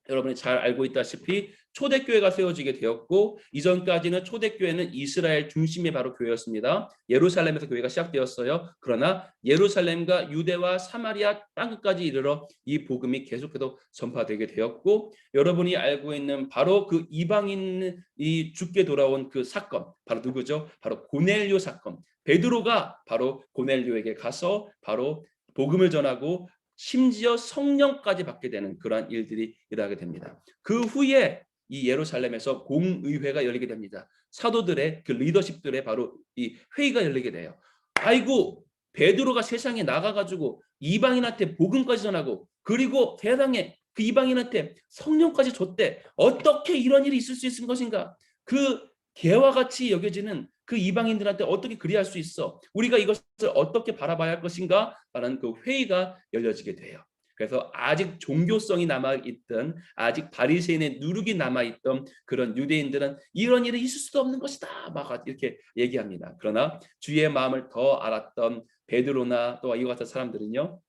여러분이 잘 알고 있다시피 초대교회가 세워지게 되었고 이전까지는 초대교회는 이스라엘 중심의 바로 교회였습니다. 예루살렘에서 교회가 시작되었어요. 그러나 예루살렘과 유대와 사마리아 땅끝까지 이르러 이 복음이 계속해서 전파되게 되었고 여러분이 알고 있는 바로 그 이방인이 죽게 돌아온 그 사건 바로 누구죠? 바로 고넬료 사건. 베드로가 바로 고넬료에게 가서 바로 복음을 전하고 심지어 성령까지 받게 되는 그러한 일들이 일어나게 됩니다. 그 후에 이 예루살렘에서 공의회가 열리게 됩니다. 사도들의 그 리더십들의 바로 이 회의가 열리게 돼요. 아이고 베드로가 세상에 나가가지고 이방인한테 복음까지 전하고 그리고 세상에 그 이방인한테 성령까지 줬대. 어떻게 이런 일이 있을 수 있는 것인가? 그 개와 같이 여겨지는 그 이방인들한테 어떻게 그리할 수 있어? 우리가 이것을 어떻게 바라봐야 할 것인가? 라는 그 회의가 열려지게 돼요. 그래서 아직 종교성이 남아있던 아직 바리새인의 누룩이 남아있던 그런 유대인들은 이런 일이 있을 수도 없는 것이다 막 이렇게 얘기합니다. 그러나 주의 마음을 더 알았던 베드로나 또 이와 같은 사람들은요.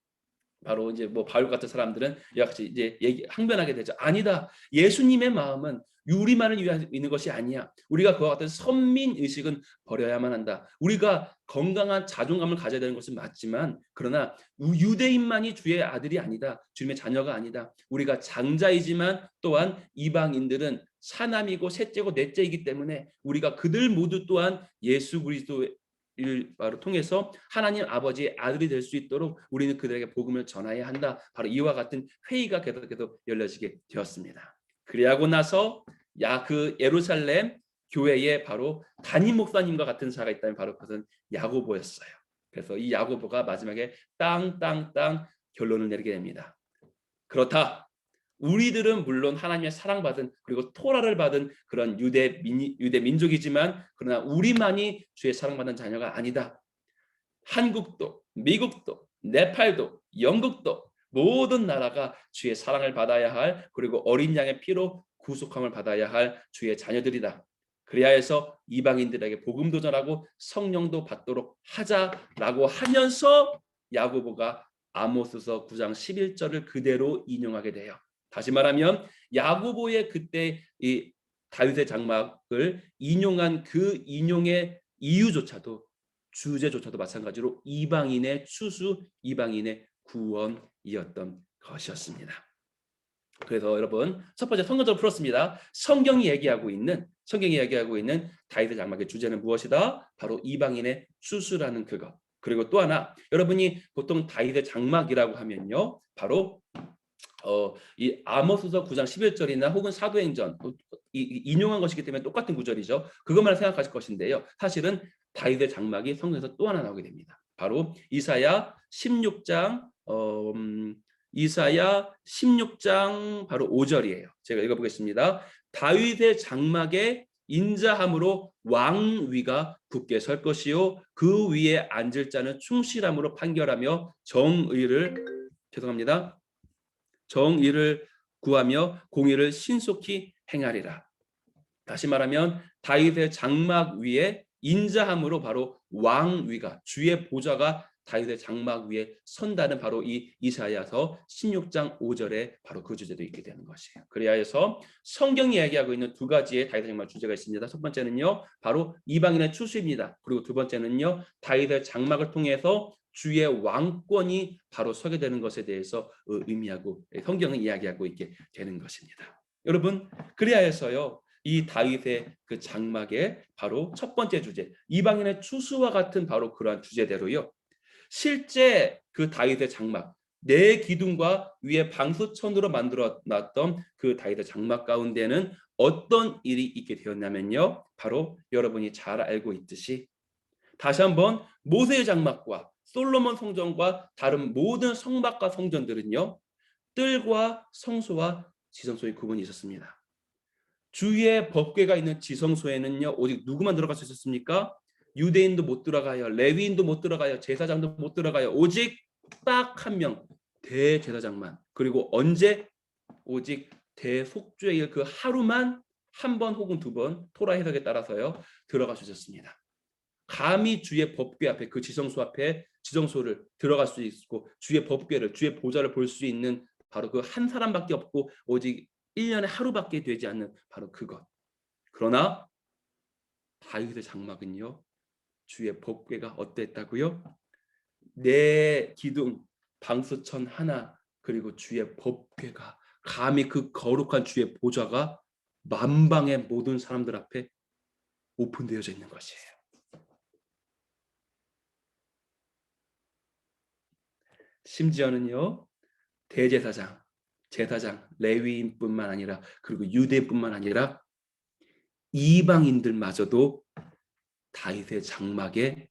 바로 이제 바울 같은 사람들은 역시 이제 항변하게 되죠. 아니다. 예수님의 마음은 우리만을 위해 있는 것이 아니야. 우리가 그와 같은 선민 의식은 버려야만 한다. 우리가 건강한 자존감을 가져야 되는 것은 맞지만 그러나 유대인만이 주의 아들이 아니다. 주님의 자녀가 아니다. 우리가 장자이지만 또한 이방인들은 사남이고 셋째고 넷째이기 때문에 우리가 그들 모두 또한 예수 그리스도의 일 바로 통해서 하나님 아버지의 아들이 될 수 있도록 우리는 그들에게 복음을 전해야 한다. 바로 이와 같은 회의가 계속 열려지게 되었습니다. 그리하고 나서 그 예루살렘 교회에 바로 담임 목사님과 같은 자가 있다면 바로 그것은 야고보였어요. 그래서 이 야고보가 마지막에 땅 결론을 내리게 됩니다. 그렇다. 우리들은 물론 하나님의 사랑받은 그리고 토라를 받은 그런 유대 민족이지만 그러나 우리만이 주의 사랑받는 자녀가 아니다. 한국도 미국도 네팔도 영국도 모든 나라가 주의 사랑을 받아야 할 그리고 어린 양의 피로 구속함을 받아야 할 주의 자녀들이다. 그래야 해서 이방인들에게 복음도 전하고 성령도 받도록 하자라고 하면서 야고보가 아모스서 9장 11절을 그대로 인용하게 돼요. 다시 말하면 야고보의 그때 이 다윗의 장막을 인용한 그 인용의 이유조차도 주제조차도 마찬가지로 이방인의 추수, 이방인의 구원이었던 것이었습니다. 그래서 여러분 첫 번째 성경적으로 풀었습니다. 성경이 얘기하고 있는 다윗의 장막의 주제는 무엇이다? 바로 이방인의 추수라는 그것. 그리고 또 하나 여러분이 보통 다윗의 장막이라고 하면요. 바로 이 아모스서 9장 11절이나 혹은 사도행전 인용한 것이기 때문에 똑같은 구절이죠. 그것만 생각하실 것인데요. 사실은 다윗의 장막이 성경에서 또 하나 나오게 됩니다. 바로 이사야 16장 이사야 16장 바로 5절이에요. 제가 읽어보겠습니다. 다윗의 장막에 인자함으로 왕위가 굳게 설 것이요 그 위에 앉을 자는 충실함으로 판결하며 정의를 구하며 공의를 신속히 행하리라. 다시 말하면 다윗의 장막 위에 인자함으로 바로 왕위가 주의 보좌가 다윗의 장막 위에 선다는 바로 이 이사야서 16장 5절에 바로 그 주제도 있게 되는 것이에요. 그리하여서 성경이 이야기하고 있는 두 가지의 다윗의 장막 주제가 있습니다. 첫 번째는요 바로 이방인의 추수입니다. 그리고 두 번째는요 다윗의 장막을 통해서 주의 왕권이 바로 서게 되는 것에 대해서 의미하고 성경은 이야기하고 있게 되는 것입니다. 여러분 그리하여서요 이 다윗의 그 장막의 바로 첫 번째 주제 이방인의 추수와 같은 바로 그러한 주제대로요 실제 그 다윗의 장막 네 기둥과 위에 방수천으로 만들어 놨던 그 다윗의 장막 가운데는 어떤 일이 있게 되었냐면요 바로 여러분이 잘 알고 있듯이 다시 한번 모세의 장막과 솔로몬 성전과 다른 모든 성막과 성전들은요 뜰과 성소와 지성소의 구분이 있었습니다. 주의 법궤가 있는 지성소에는요 오직 누구만 들어갈 수 있었습니까? 유대인도 못 들어가요. 레위인도 못 들어가요. 제사장도 못 들어가요. 오직 딱 한 명 대제사장만. 그리고 언제? 오직 대속죄의 그 하루만 한 번 혹은 두 번 토라 해석에 따라서요 들어갈 수 있었습니다. 감히 주의 법궤 앞에 그 지성소 앞에 지성소를 들어갈 수 있고 주의 법궤를 주의 보좌를 볼 수 있는 바로 그 한 사람밖에 없고 오직 1년에 하루밖에 되지 않는 바로 그것. 그러나 다윗의 장막은요 주의 법궤가 어땠다고요? 네 기둥 방수천 하나 그리고 주의 법궤가 감히 그 거룩한 주의 보좌가 만방의 모든 사람들 앞에 오픈되어져 있는 것이에요. 심지어는요 대제사장, 제사장, 레위인뿐만 아니라 그리고 유대인뿐만 아니라 이방인들마저도 다윗의 장막에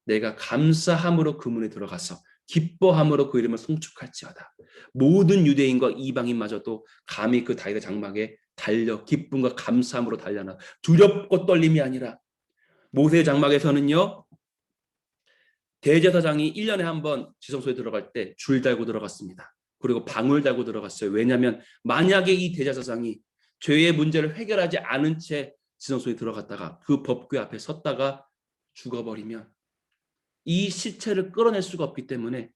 내가 감사함으로 그 문에 들어가서 기뻐함으로 그 이름을 송축할지어다. 모든 유대인과 이방인마저도 감히 그 다윗의 장막에 달려 기쁨과 감사함으로 달려나 두렵고 떨림이 아니라 모세의 장막에서는요 대제사장이 1년에 한 번 지성소에 들어갈 때 줄 달고 들어갔습니다. 그리고 방울 달고 들어갔어요. 왜냐하면 만약에 이 대제사장이 죄의 문제를 해결하지 않은 채 지성소에 들어갔다가 그 법궤 앞에 섰다가 죽어버리면 이 시체를 끌어낼 수가 없기 때문에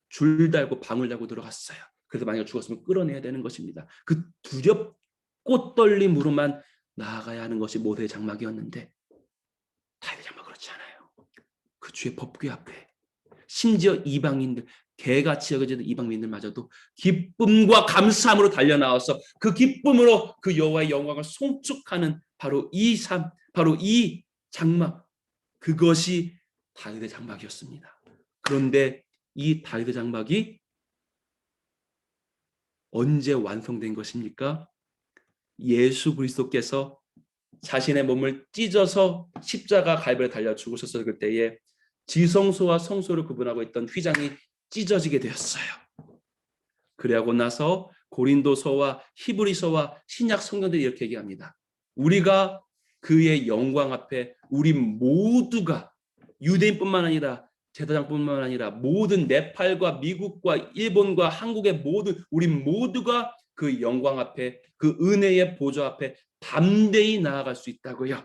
줄 달고 방울 달고 들어갔어요. 그래서 만약에 죽었으면 끌어내야 되는 것입니다. 그 두렵고 떨림으로만 나아가야 하는 것이 모세의 장막이었는데 다윗의 장막 그렇지 않아요. 그 주의 법궤 앞에 심지어 이방인들 개같이 여겨지는 이방인들마저도 기쁨과 감사함으로 달려나와서 그 기쁨으로 그 여호와의 영광을 송축하는 바로 이 삶, 바로 이 장막 그것이 다윗의 장막이었습니다. 그런데 이 다윗의 장막이 언제 완성된 것입니까? 예수 그리스도께서 자신의 몸을 찢어서 십자가 갈비에 달려 죽으셨을 그때에 지성소와 성소를 구분하고 있던 휘장이 찢어지게 되었어요. 그리고 나서 고린도서와 히브리서와 신약 성경들이 이렇게 얘기합니다. 우리가 그의 영광 앞에 우리 모두가 유대인뿐만 아니라 제사장뿐만 아니라 모든 네팔과 미국과 일본과 한국의 모든 우리 모두가 그 영광 앞에 그 은혜의 보좌 앞에 담대히 나아갈 수 있다고요.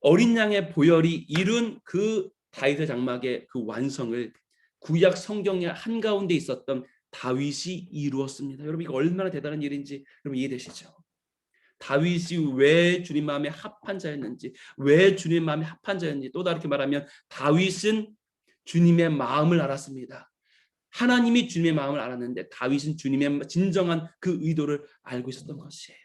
어린 양의 보혈이 이룬 그 다윗의 장막의 그 완성을 구약 성경의 한가운데 있었던 다윗이 이루었습니다. 여러분 이거 얼마나 대단한 일인지 여러분 이해되시죠? 다윗이 왜 주님 마음에 합한 자였는지 왜 주님 마음에 합한 자였는지 또 다르게 말하면 다윗은 주님의 마음을 알았습니다. 하나님이 주님의 마음을 알았는데 다윗은 주님의 진정한 그 의도를 알고 있었던 것이에요.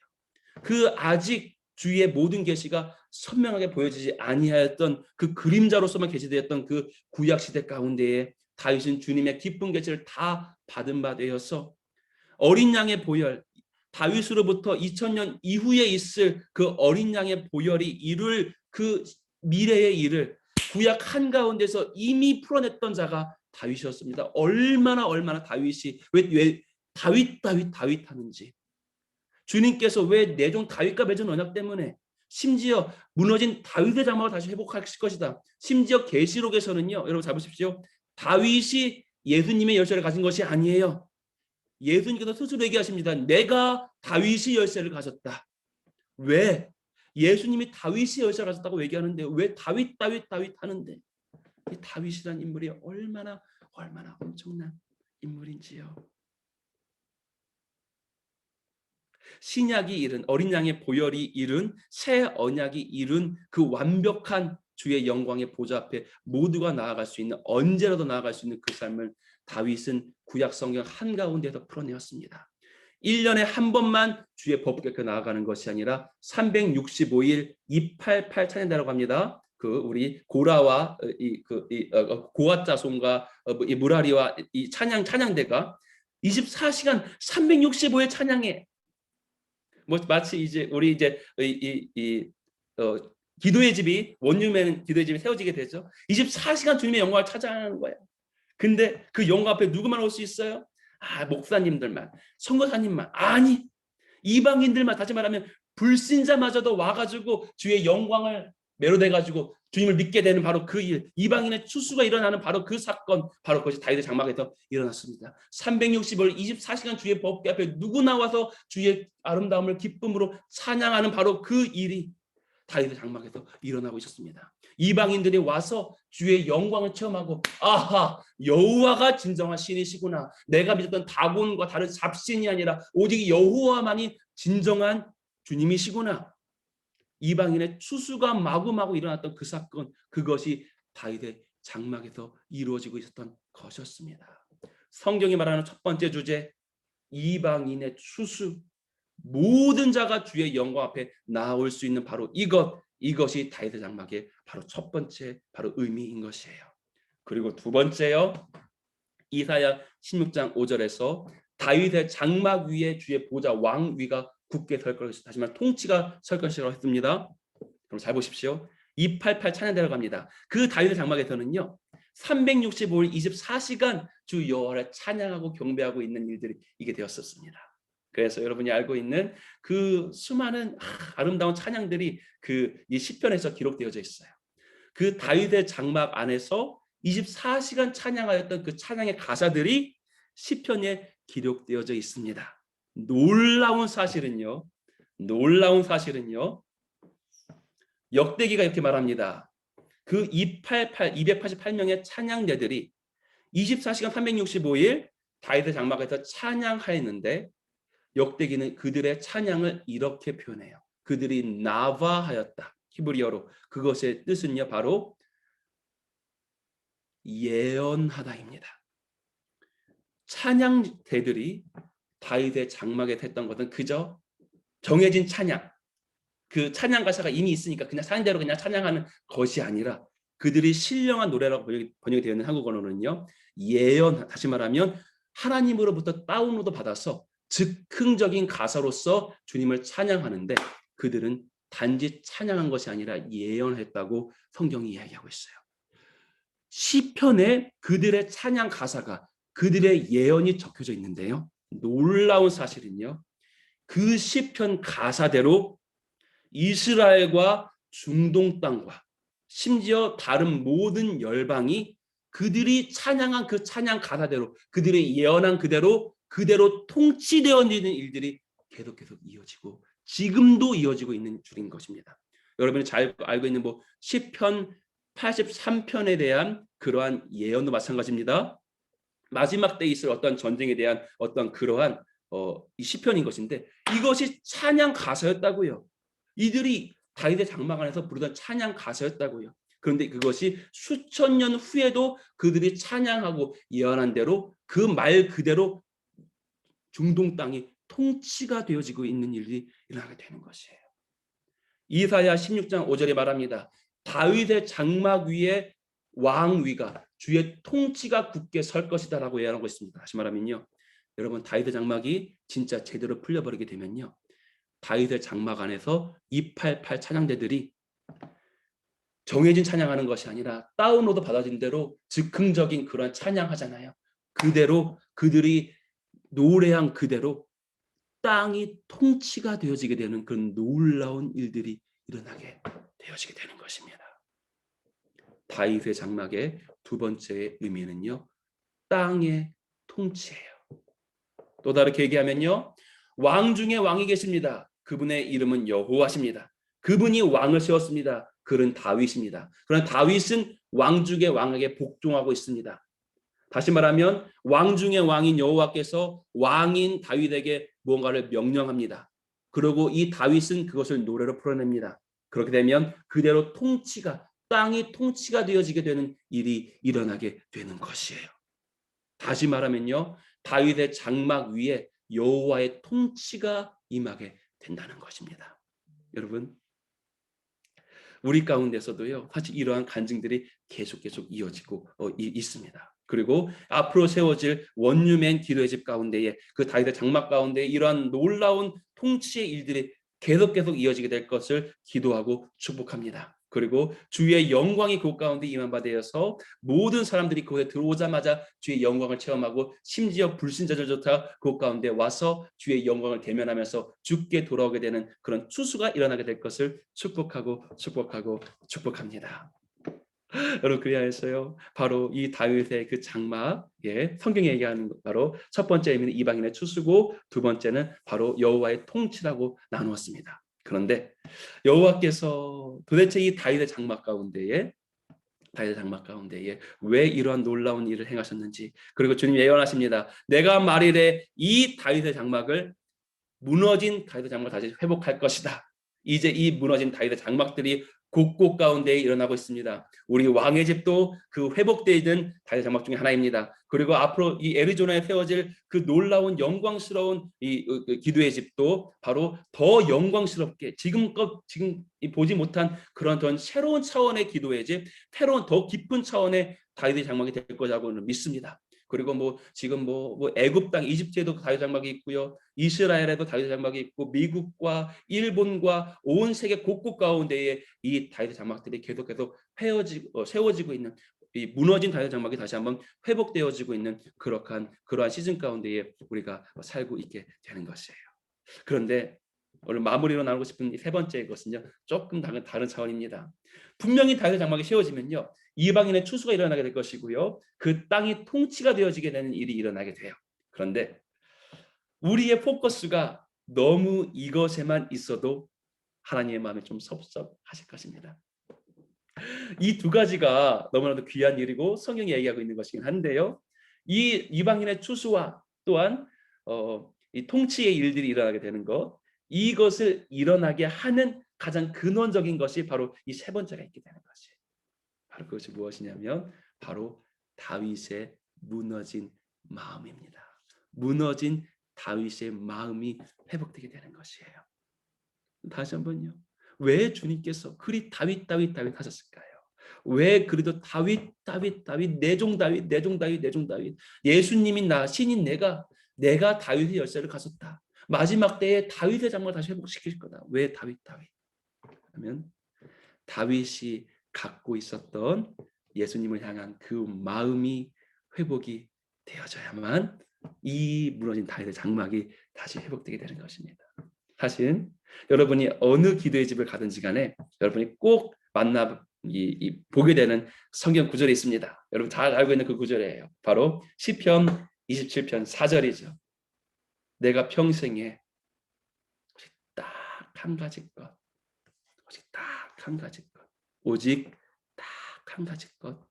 그 아직 주의 모든 계시가 선명하게 보여지지 아니하였던 그 그림자로서만 계시되었던 그 구약 시대 가운데에 다윗은 주님의 기쁜 계시를 다 받은 바 되어서 어린 양의 보혈 다윗으로부터 2000년 이후에 있을 그 어린 양의 보혈이 이룰 그 미래의 일을 구약 한가운데서 이미 풀어냈던 자가 다윗이었습니다. 얼마나 다윗이 왜 다윗 하는지, 주님께서 왜 내 종 다윗과 맺은 언약 때문에 심지어 무너진 다윗의 장막을 다시 회복하실 것이다. 심지어 계시록에서는요, 여러분 잘 보십시오. 다윗이 예수님의 열쇠를 가진 것이 아니에요. 예수님께서 스스로 얘기하십니다. 내가 다윗이 열쇠를 가졌다. 왜? 예수님이 다윗이 열쇠를 가졌다고 얘기하는데 왜 다윗 하는데, 이 다윗이라는 인물이 얼마나 엄청난 인물인지요. 신약이 이룬, 어린 양의 보혈이 이룬, 새 언약이 이룬 그 완벽한 주의 영광의 보좌 앞에 모두가 나아갈 수 있는, 언제라도 나아갈 수 있는 그 삶을 다윗은 구약 성경 한가운데서 풀어내었습니다. 1년에 한 번만 주의 법궤에 나아가는 것이 아니라 365일 288 찬양대라고 합니다. 그 우리 고라와 고아 자손과 이 무라리와 이 찬양대가 24시간 365일 찬양해. 뭐 마치 이제 우리 이제 기도의 집이, 원룸에는 기도의 집이 세워지게 되죠. 24시간 주님의 영광을 찾아가는 거예요. 근데 그 영광 앞에 누구만 올 수 있어요? 목사님들만, 선교사님만. 아니, 이방인들만, 다시 말하면 불신자마저도 와가지고 주의 영광을 매료돼가지고 주님을 믿게 되는 바로 그 일, 이방인의 추수가 일어나는 바로 그 사건, 바로 그것이 다윗의 장막에서 일어났습니다. 365일 24시간 주의 법궤 앞에 누구 나와서 주의 아름다움을 기쁨으로 찬양하는 바로 그 일이 다윗의 장막에서 일어나고 있었습니다. 이방인들이 와서 주의 영광을 체험하고, 아하, 여호와가 진정한 신이시구나. 내가 믿었던 다곤과 다른 잡신이 아니라 오직 여호와만이 진정한 주님이시구나. 이방인의 추수가 마구마구 일어났던 그 사건, 그것이 다윗의 장막에서 이루어지고 있었던 것이었습니다. 성경이 말하는 첫 번째 주제, 이방인의 추수, 모든 자가 주의 영광 앞에 나올 수 있는 바로 이것이 다윗의 장막의 바로 첫 번째 바로 의미인 것이에요. 그리고 두 번째요, 이사야 16장 5절에서 다윗의 장막 위에 주의 보좌 왕위가 굳게 설 것이다. 다시 말해 통치가 설 것이라고 했습니다. 그럼 잘 보십시오. 288 찬양대라고 합니다. 그 다윗의 장막에서는요, 365일 24시간 주 여호와를 찬양하고 경배하고 있는 일들이 이게 되었었습니다. 그래서 여러분이 알고 있는 그 수많은 아름다운 찬양들이 이 시편에서 기록되어져 있어요. 그 다윗의 장막 안에서 24시간 찬양하였던 그 찬양의 가사들이 시편에 기록되어져 있습니다. 놀라운 사실은요, 역대기가 이렇게 말합니다. 그 288명의 찬양대들이 24시간 365일 다윗의 장막에서 찬양하였는데, 역대기는 그들의 찬양을 이렇게 표현해요. 그들이 나바하였다. 히브리어로. 그것의 뜻은요, 바로 예언하다입니다. 찬양대들이 다윗의 장막에 했던 것은 그저 정해진 찬양, 그 찬양 가사가 이미 있으니까 그냥 찬양대로 그냥 찬양하는 것이 아니라, 그들이 신령한 노래라고 번역이 되어 있는 한국어로는요, 예언, 다시 말하면 하나님으로부터 다운로드 받아서 즉흥적인 가사로서 주님을 찬양하는데, 그들은 단지 찬양한 것이 아니라 예언했다고 성경이 이야기하고 있어요. 시편에 그들의 찬양 가사가, 그들의 예언이 적혀져 있는데요, 놀라운 사실은요, 그 시편 가사대로 이스라엘과 중동 땅과 심지어 다른 모든 열방이 그들이 찬양한 그 찬양 가사대로, 그들의 예언한 그대로 통치되어 있는 일들이 계속 이어지고 지금도 이어지고 있는 줄인 것입니다. 여러분이 잘 알고 있는 시편 83편에 대한 그러한 예언도 마찬가지입니다. 마지막 때에 있을 어떤 전쟁에 대한 어떤 그러한 이 시편인 것인데, 이것이 찬양 가사였다고요. 이들이 다윗의 장막 안에서 부르던 찬양 가사였다고요. 그런데 그것이 수천 년 후에도 그들이 찬양하고 예언한 대로 그 말 그대로 중동 땅이 통치가 되어지고 있는 일이 일어나게 되는 것이에요. 이사야 16장 5절에 말합니다. 다윗의 장막 위에 왕위가, 주의 통치가 굳게 설 것이다라고 예언하고 있습니다. 다시 말하면요, 여러분, 다윗의 장막이 진짜 제대로 풀려버리게 되면요, 다윗의 장막 안에서 288 찬양대들이 정해진 찬양하는 것이 아니라 다운로드 받아진 대로 즉흥적인 그런 찬양하잖아요. 그대로 그들이 노래한 그대로 땅이 통치가 되어지게 되는 그런 놀라운 일들이 일어나게 되어지게 되는 것입니다. 다윗의 장막의 두 번째 의미는요, 땅의 통치예요. 또 다르게 얘기하면요, 왕 중에 왕이 계십니다. 그분의 이름은 여호와십니다. 그분이 왕을 세웠습니다. 그는 다윗입니다. 그러나 다윗은 왕 중에 왕에게 복종하고 있습니다. 다시 말하면 왕 중에 왕인 여호와께서 왕인 다윗에게 무언가를 명령합니다. 그리고 이 다윗은 그것을 노래로 풀어냅니다. 그렇게 되면 그대로 땅이 통치가 되어지게 되는 일이 일어나게 되는 것이에요. 다시 말하면요, 다윗의 장막 위에 여호와의 통치가 임하게 된다는 것입니다. 여러분, 우리 가운데서도요, 사실 이러한 간증들이 계속 이어지고 있습니다. 그리고 앞으로 세워질 원유맨 기도의 집 가운데에 그 다윗의 장막 가운데 이러한 놀라운 통치의 일들이 계속 이어지게 될 것을 기도하고 축복합니다. 그리고 주의 영광이 그곳 가운데 임한 바 되어서 모든 사람들이 그곳에 들어오자마자 주의 영광을 체험하고 심지어 불신자들조차 그곳 가운데 와서 주의 영광을 대면하면서 주께 돌아오게 되는 그런 추수가 일어나게 될 것을 축복합니다. 여러분, 그리하여서요, 바로 이 다윗의 그 장막, 성경이 얘기하는 것, 바로 첫 번째 의미는 이방인의 추수고 두 번째는 바로 여호와의 통치라고 나누었습니다. 그런데 여호와께서 도대체 이 다윗의 장막 가운데에 왜 이러한 놀라운 일을 행하셨는지, 그리고 주님 예언하십니다. 내가 말이래 이 다윗의 장막을, 무너진 다윗의 장막을 다시 회복할 것이다. 이제 이 무너진 다윗의 장막들이 곳곳 가운데 일어나고 있습니다. 우리 왕의 집도 그 회복되는 다윗의 장막 중에 하나입니다. 그리고 앞으로 이 애리조나에 세워질 그 놀라운 영광스러운 이 기도의 집도 바로 더 영광스럽게 지금 보지 못한 그런 더 새로운 차원의 기도의 집, 새로운 더 깊은 차원의 다윗의 장막이 될 거라고 믿습니다. 그리고 지금 애굽 땅 이집트에도 다윗 장막이 있고요, 이스라엘에도 다윗 장막이 있고, 미국과 일본과 온 세계 곳곳 가운데에 이 다윗 장막들이 계속 세워지고 있는, 이 무너진 다윗 장막이 다시 한번 회복되어지고 있는 그러한 시즌 가운데에 우리가 살고 있게 되는 것이에요. 그런데 오늘 마무리로 나누고 싶은 세 번째 것은요, 조금 다른 차원입니다. 분명히 다윗의 장막이 세워지면요, 이방인의 추수가 일어나게 될 것이고요, 그 땅이 통치가 되어지게 되는 일이 일어나게 돼요. 그런데 우리의 포커스가 너무 이것에만 있어도 하나님의 마음에 좀 섭섭하실 것입니다. 이 두 가지가 너무나도 귀한 일이고 성경이 얘기하고 있는 것이긴 한데요, 이 이방인의 추수와 또한 이 통치의 일들이 일어나게 되는 것, 이것을 일어나게 하는 가장 근원적인 것이 바로 이 세 번째가 있게 되는 것이에요. 바로 그것이 무엇이냐면 바로 다윗의 무너진 마음입니다. 무너진 다윗의 마음이 회복되게 되는 것이에요. 다시 한번요, 왜 주님께서 그리 다윗 하셨을까요? 왜 그래도 다윗 내 종 다윗, 예수님인 나 신인 내가 다윗의 열쇠를 가졌다. 마지막 때에 다윗의 장막을 다시 회복시킬 거다. 왜 다윗 하면 다윗이 갖고 있었던 예수님을 향한 그 마음이 회복이 되어져야만 이 무너진 다윗의 장막이 다시 회복되게 되는 것입니다. 사실 여러분이 어느 기도의 집을 가든지 간에 여러분이 꼭 보게 되는 성경 구절이 있습니다. 여러분 잘 알고 있는 그 구절이에요. 바로 시편 27편 4절이죠. 내가 평생에 딱 한 가지 것, 오직 딱 한 가지 것, 오직 딱 한 가지 것,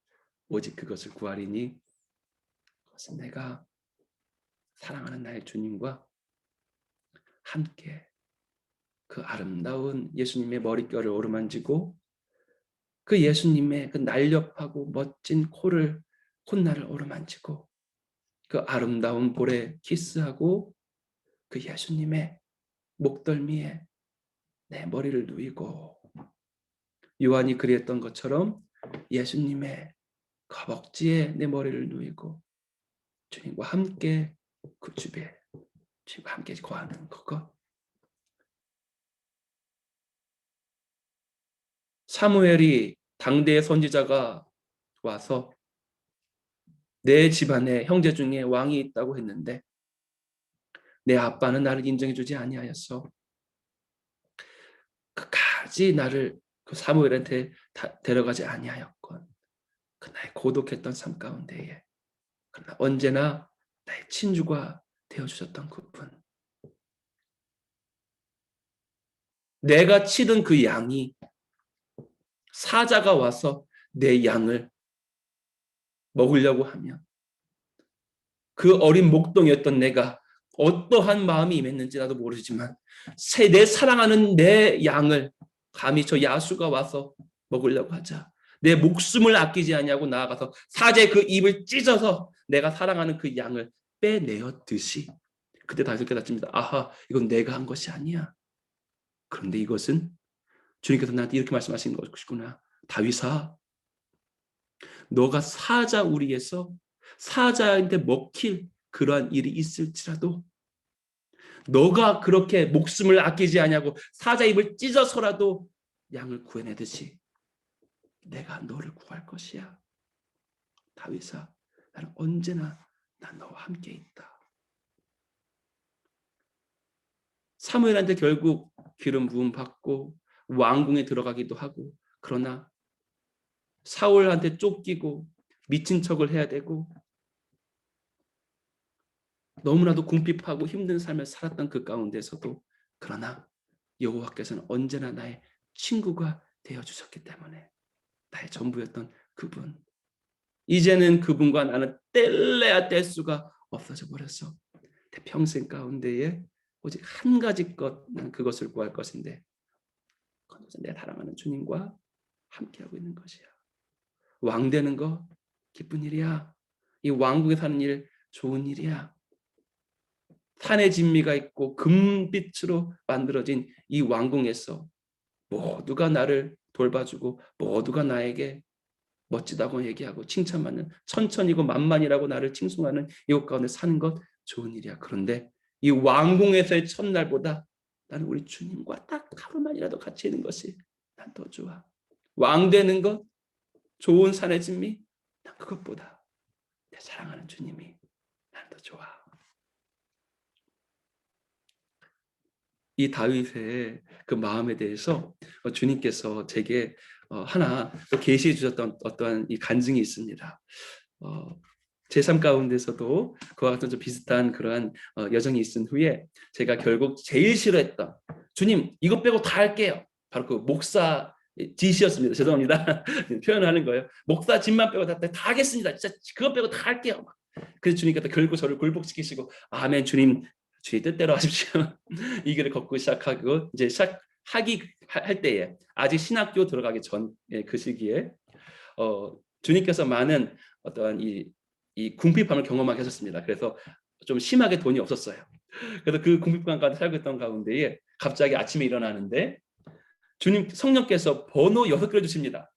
오직 그것을 구하리니 그것은 내가 사랑하는 나의 주님과 함께 그 아름다운 예수님의 머릿결을 어루만지고 그 예수님의 그 날렵하고 멋진 콧날을 어루만지고 그 아름다운 볼에 키스하고 그 예수님의 목덜미에 내 머리를 누이고, 요한이 그랬던 것처럼 예수님의 허벅지에 내 머리를 누이고 주님과 함께 그 주변에 주님과 함께 거하는 그것. 사무엘이 당대의 선지자가 와서 내 집안에 형제 중에 왕이 있다고 했는데 내 아빠는 나를 인정해 주지 아니하였어. 끝까지 나를 그 사무엘한테 데려가지 아니하였건 그 나의 고독했던 삶 가운데에 그러나 언제나 나의 친주가 되어주셨던 그분, 내가 치던 그 양이 사자가 와서 내 양을 먹으려고 하면 그 어린 목동이었던 내가 어떠한 마음이 임했는지 나도 모르지만 내 사랑하는 내 양을 감히 저 야수가 와서 먹으려고 하자 내 목숨을 아끼지 아니하고 나아가서 사자의 그 입을 찢어서 내가 사랑하는 그 양을 빼내었듯이 그때 다시 깨닫습니다. 아하, 이건 내가 한 것이 아니야. 그런데 이것은 주님께서 나한테 이렇게 말씀하신 것이구나. 다윗아, 너가 사자 우리에서 사자한테 먹힐 그러한 일이 있을지라도 너가 그렇게 목숨을 아끼지 아니하고 사자 입을 찢어서라도 양을 구해내듯이 내가 너를 구할 것이야. 다윗아, 나는 언제나 난 너와 함께 있다. 사무엘한테 결국 기름 부음 받고 왕궁에 들어가기도 하고 그러나 사울한테 쫓기고 미친 척을 해야 되고 너무나도 궁핍하고 힘든 삶을 살았던 그 가운데서도 그러나 여호와께서는 언제나 나의 친구가 되어주셨기 때문에 나의 전부였던 그분, 이제는 그분과 나는 뗄래야 뗄 수가 없어져 버렸어. 내 평생 가운데에 오직 한 가지 것, 난 그것을 구할 것인데 그것은 내 사랑하는 주님과 함께하고 있는 것이야. 왕 되는 거 기쁜 일이야. 이 왕국에 사는 일 좋은 일이야. 산의 진미가 있고 금빛으로 만들어진 이 왕궁에서 모두가 나를 돌봐주고 모두가 나에게 멋지다고 얘기하고 칭찬받는 천천이고 만만이라고 나를 칭송하는 이곳 가운데 사는 것 좋은 일이야. 그런데 이 왕궁에서의 첫날보다 나는 우리 주님과 딱 하루만이라도 같이 있는 것이 난 더 좋아. 왕 되는 것, 좋은 산의 진미, 난 그것보다 내 사랑하는 주님이 난 더 좋아. 이 다윗의 그 마음에 대해서 주님께서 제게 하나 계시해 주셨던 어떠한 이 간증이 있습니다. 제 삶 가운데서도 그와 같은 좀 비슷한 그러한 여정이 있은 후에 제가 결국 제일 싫어했던 주님 이것 빼고 다 할게요. 바로 그 목사 짓이었습니다. 죄송합니다. 표현하는 거예요. 목사 짓만 빼고 다 하겠습니다. 진짜 그것 빼고 다 할게요. 그래서 주님께서 결국 저를 굴복시키시고 아멘 주님 주의 뜻대로 하십시오. 이 길을 걷고 시작하고 이제 시작하기 할 때에 아직 신학교 들어가기 전 그 시기에 주님께서 많은 어떠한 이 궁핍함을 경험하게 하셨습니다. 그래서 좀 심하게 돈이 없었어요. 그래서 그 궁핍감 가운데 살고 있던 가운데에 갑자기 아침에 일어나는데 주님 성령께서 번호 6개를 주십니다.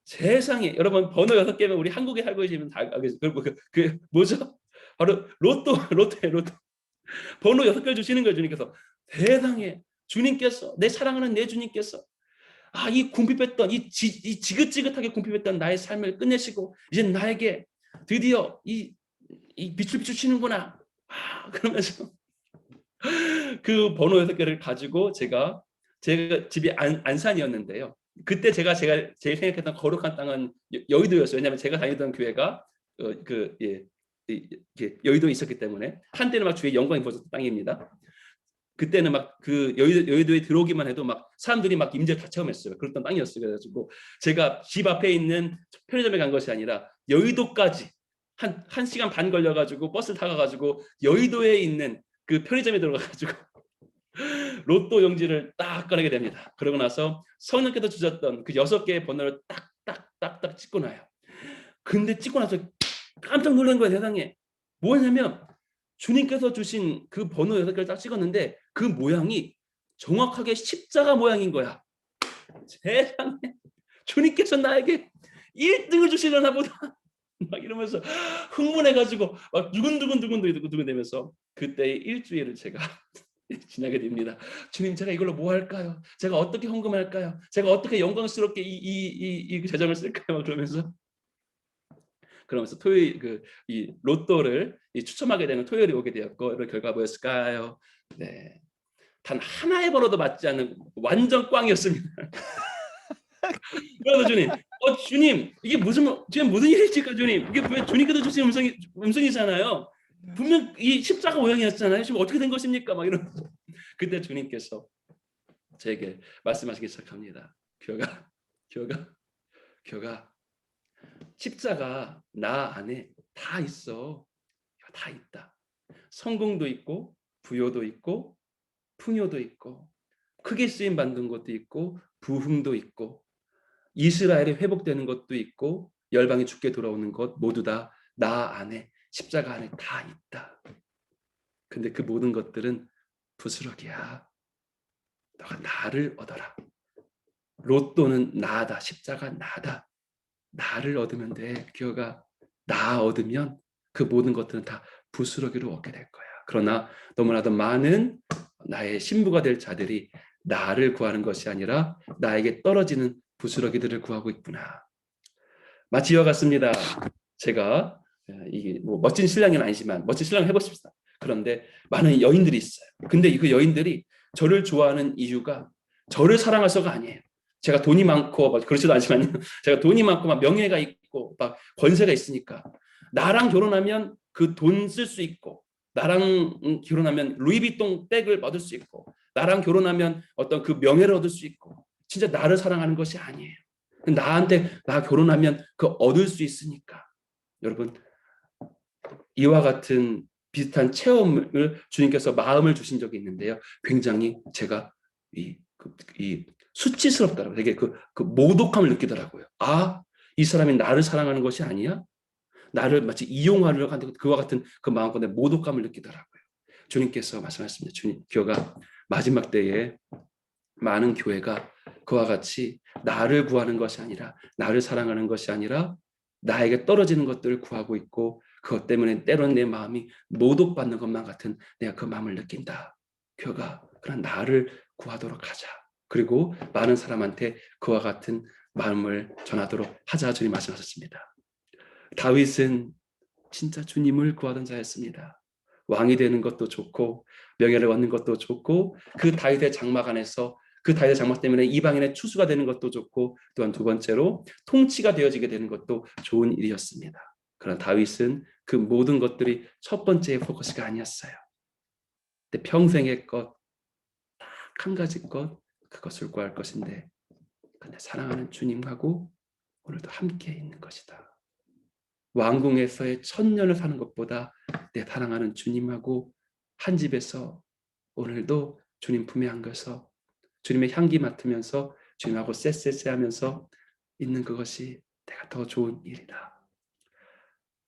세상에 여러분 번호 6개면 우리 한국에 살고 계시면 다 알겠어요. 그 뭐죠? 바로 로또예요. 번호 6개를 주시는 거예요. 주님께서. 세상에 주님께서 내 사랑하는 내 주님께서 이 궁핍했던 이 지긋지긋하게 궁핍했던 나의 삶을 끝내시고 이제 나에게 드디어 이 빛을 비추시는구나. 그러면서 그 번호 6개를 가지고 제가 집이 안산이었는데요. 그때 제가 제일 생각했던 거룩한 땅은 여의도였어요. 왜냐하면 제가 다니던 교회가 여의도에 있었기 때문에 한때는 막 주의 영광이 보였던 땅입니다. 그때는 막 그 여의도에 들어오기만 해도 막 사람들이 막 임재를 다 체험했어요. 그랬던 땅이었어요. 그래가지고 제가 집 앞에 있는 편의점에 간 것이 아니라 여의도까지 한 시간 반 걸려가지고 버스를 타가가지고 여의도에 있는 그 편의점에 들어가가지고 로또 용지를 딱 꺼내게 됩니다. 그러고 나서 성령께서 주셨던 그 6개의 번호를 딱딱딱딱 찍고 나요. 근데 찍고 나서 깜짝 놀란 거예요. 세상에. 뭐냐면 주님께서 주신 그 번호 6개를 딱 찍었는데 그 모양이 정확하게 십자가 모양인 거야. 세상에. 주님께서 나에게 1등을 주시려나 보다. 막 이러면서 흥분해가지고 막 두근두근 되면서 그때 일주일을 제가 지나게 됩니다. 주님, 제가 이걸로 뭐 할까요? 제가 어떻게 헌금할까요? 제가 어떻게 영광스럽게 이 재정을 쓸까요? 그러면서 토요일 이 로또를 추첨하게 되는 토요일이 오게 되었고, 이런 결과 뭐였을까요? 네, 단 하나의 번호도 맞지 않는 완전 꽝이었습니다. 그래서 주님, 주님, 이게 지금 무슨 일일까, 주님? 이게 분명 주님께서 주신 음성이잖아요. 분명 이 십자가 모양이었잖아요. 지금 어떻게 된 것입니까? 막 이런. 그때 주님께서 제게 말씀하시기 시작합니다. 교가, 교가, 십자가 나 안에 다 있어. 다 있다. 성공도 있고, 부요도 있고, 풍요도 있고, 크게 쓰임 받는 것도 있고, 부흥도 있고, 이스라엘이 회복되는 것도 있고, 열방이 죽게 돌아오는 것 모두 다 나 안에, 십자가 안에 다 있다. 근데 그 모든 것들은 부스러기야. 너가 나를 얻어라. 로또는 나다. 십자가 나다. 나를 얻으면 돼. 기어가 나 얻으면 그 모든 것들은 다 부스러기로 얻게 될 거야. 그러나 너무나도 많은 나의 신부가 될 자들이 나를 구하는 것이 아니라 나에게 떨어지는 부스러기들을 구하고 있구나. 마치 이와 같습니다. 제가 이게 뭐 멋진 신랑은 아니지만 멋진 신랑을 해보십시다. 그런데 많은 여인들이 있어요. 근데 그 여인들이 저를 좋아하는 이유가 저를 사랑해서가 아니에요. 제가 돈이 많고 그렇지도 않지만요. 제가 돈이 많고 막 명예가 있고 막 권세가 있으니까 나랑 결혼하면 그 돈 쓸 수 있고 나랑 결혼하면 루이비통 백을 얻을 수 있고 나랑 결혼하면 어떤 그 명예를 얻을 수 있고 진짜 나를 사랑하는 것이 아니에요. 나 결혼하면 그 얻을 수 있으니까. 여러분, 이와 같은 비슷한 체험을 주님께서 마음을 주신 적이 있는데요. 굉장히 제가 이 수치스럽더라고요. 되게 그 모독감을 느끼더라고요. 아, 이 사람이 나를 사랑하는 것이 아니야? 나를 마치 이용하려고 하는 그와 같은 그 마음과 모독감을 느끼더라고요. 주님께서 말씀하셨습니다. 주님, 교회가 마지막 때에 많은 교회가 그와 같이 나를 구하는 것이 아니라 나를 사랑하는 것이 아니라 나에게 떨어지는 것들을 구하고 있고 그것 때문에 때론 내 마음이 모독받는 것만 같은 내가 그 마음을 느낀다. 교회가 그런 나를 구하도록 하자. 그리고 많은 사람한테 그와 같은 마음을 전하도록 하자. 주님 말씀하셨습니다. 다윗은 진짜 주님을 구하던 자였습니다. 왕이 되는 것도 좋고 명예를 얻는 것도 좋고 그 다윗의 장막 안에서 그 다윗의 장막 때문에 이방인의 추수가 되는 것도 좋고 또한 두 번째로 통치가 되어지게 되는 것도 좋은 일이었습니다. 그러나 다윗은 그 모든 것들이 첫 번째의 포커스가 아니었어요. 근데 평생의 것, 딱 한 가지 것, 그것을 구할 것인데 근데 사랑하는 주님하고 오늘도 함께 있는 것이다. 왕궁에서의 1000년을 사는 것보다 내 사랑하는 주님하고 한 집에서 오늘도 주님 품에 안겨서 주님의 향기 맡으면서 주님하고 쎄쎄쎄하면서 있는 그것이 내가 더 좋은 일이다.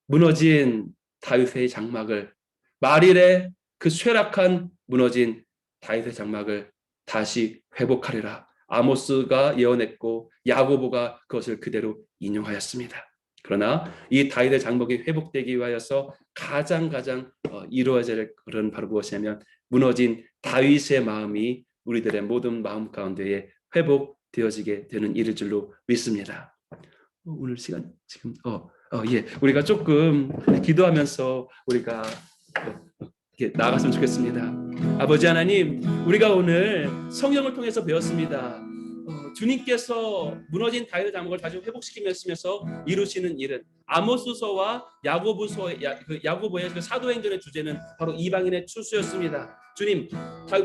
무너진 다윗의 장막을 말일에 그 쇠락한 무너진 다윗의 장막을 다시 회복하리라. 아모스가 예언했고 야고보가 그것을 그대로 인용하였습니다. 그러나 이 다윗의 장막이 회복되기 위하여서 가장 이루어져야 될 그런 바로 무엇이냐면 무너진 다윗의 마음이 우리들의 모든 마음 가운데에 회복되어지게 되는 일일 줄로 믿습니다. 오늘 시간 지금 예, 우리가 조금 기도하면서 우리가 이렇게 나아갔으면 좋겠습니다. 아버지 하나님, 우리가 오늘 성경을 통해서 배웠습니다. 주님께서 무너진 다윗의 장막을 다시 회복시키면서 이루시는 일은 아모스서와 야고보의 그 사도행전의 주제는 바로 이방인의 추수였습니다. 주님,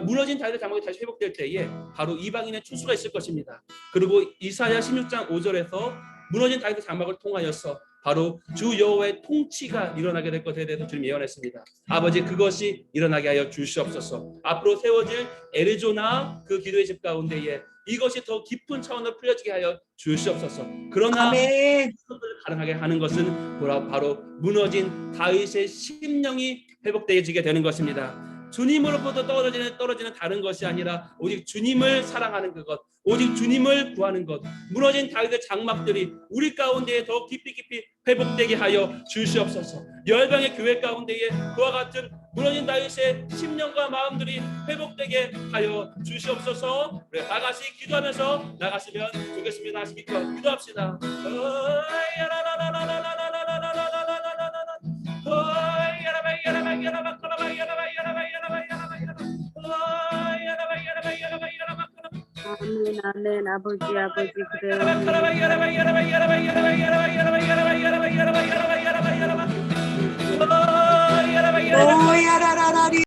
무너진 다윗의 장막이 다시 회복될 때에 바로 이방인의 추수가 있을 것입니다. 그리고 이사야 16장 5절에서 무너진 다윗의 장막을 통하여서 바로 주 여호와의 통치가 일어나게 될 것에 대해서 주님 예언했습니다. 아버지, 그것이 일어나게 하여 주시옵소서. 앞으로 세워질 애리조나 그 기도의 집 가운데에 이것이 더 깊은 차원으로 풀려지게 하여 주시옵소서. 그러나 아멘. 가능하게 하는 것은 바로 무너진 다윗의 심령이 회복되어지게 되는 것입니다. 주님으로부터 떨어지는 다른 것이 아니라 오직 주님을 사랑하는 그것, 오직 주님을 구하는 것, 무너진 다윗의 장막들이 우리 가운데에 더 깊이 회복되게 하여 주시옵소서. 열방의 교회 가운데에 그와 같은 무너진 다윗의 심령과 마음들이 회복되게 하여 주시옵소서. 우리 다 같이 기도하면서 나가시면 좋겠습니다. 다시 기도합시다. 아멘, 아멘. 아버지, 아버지, 그래요.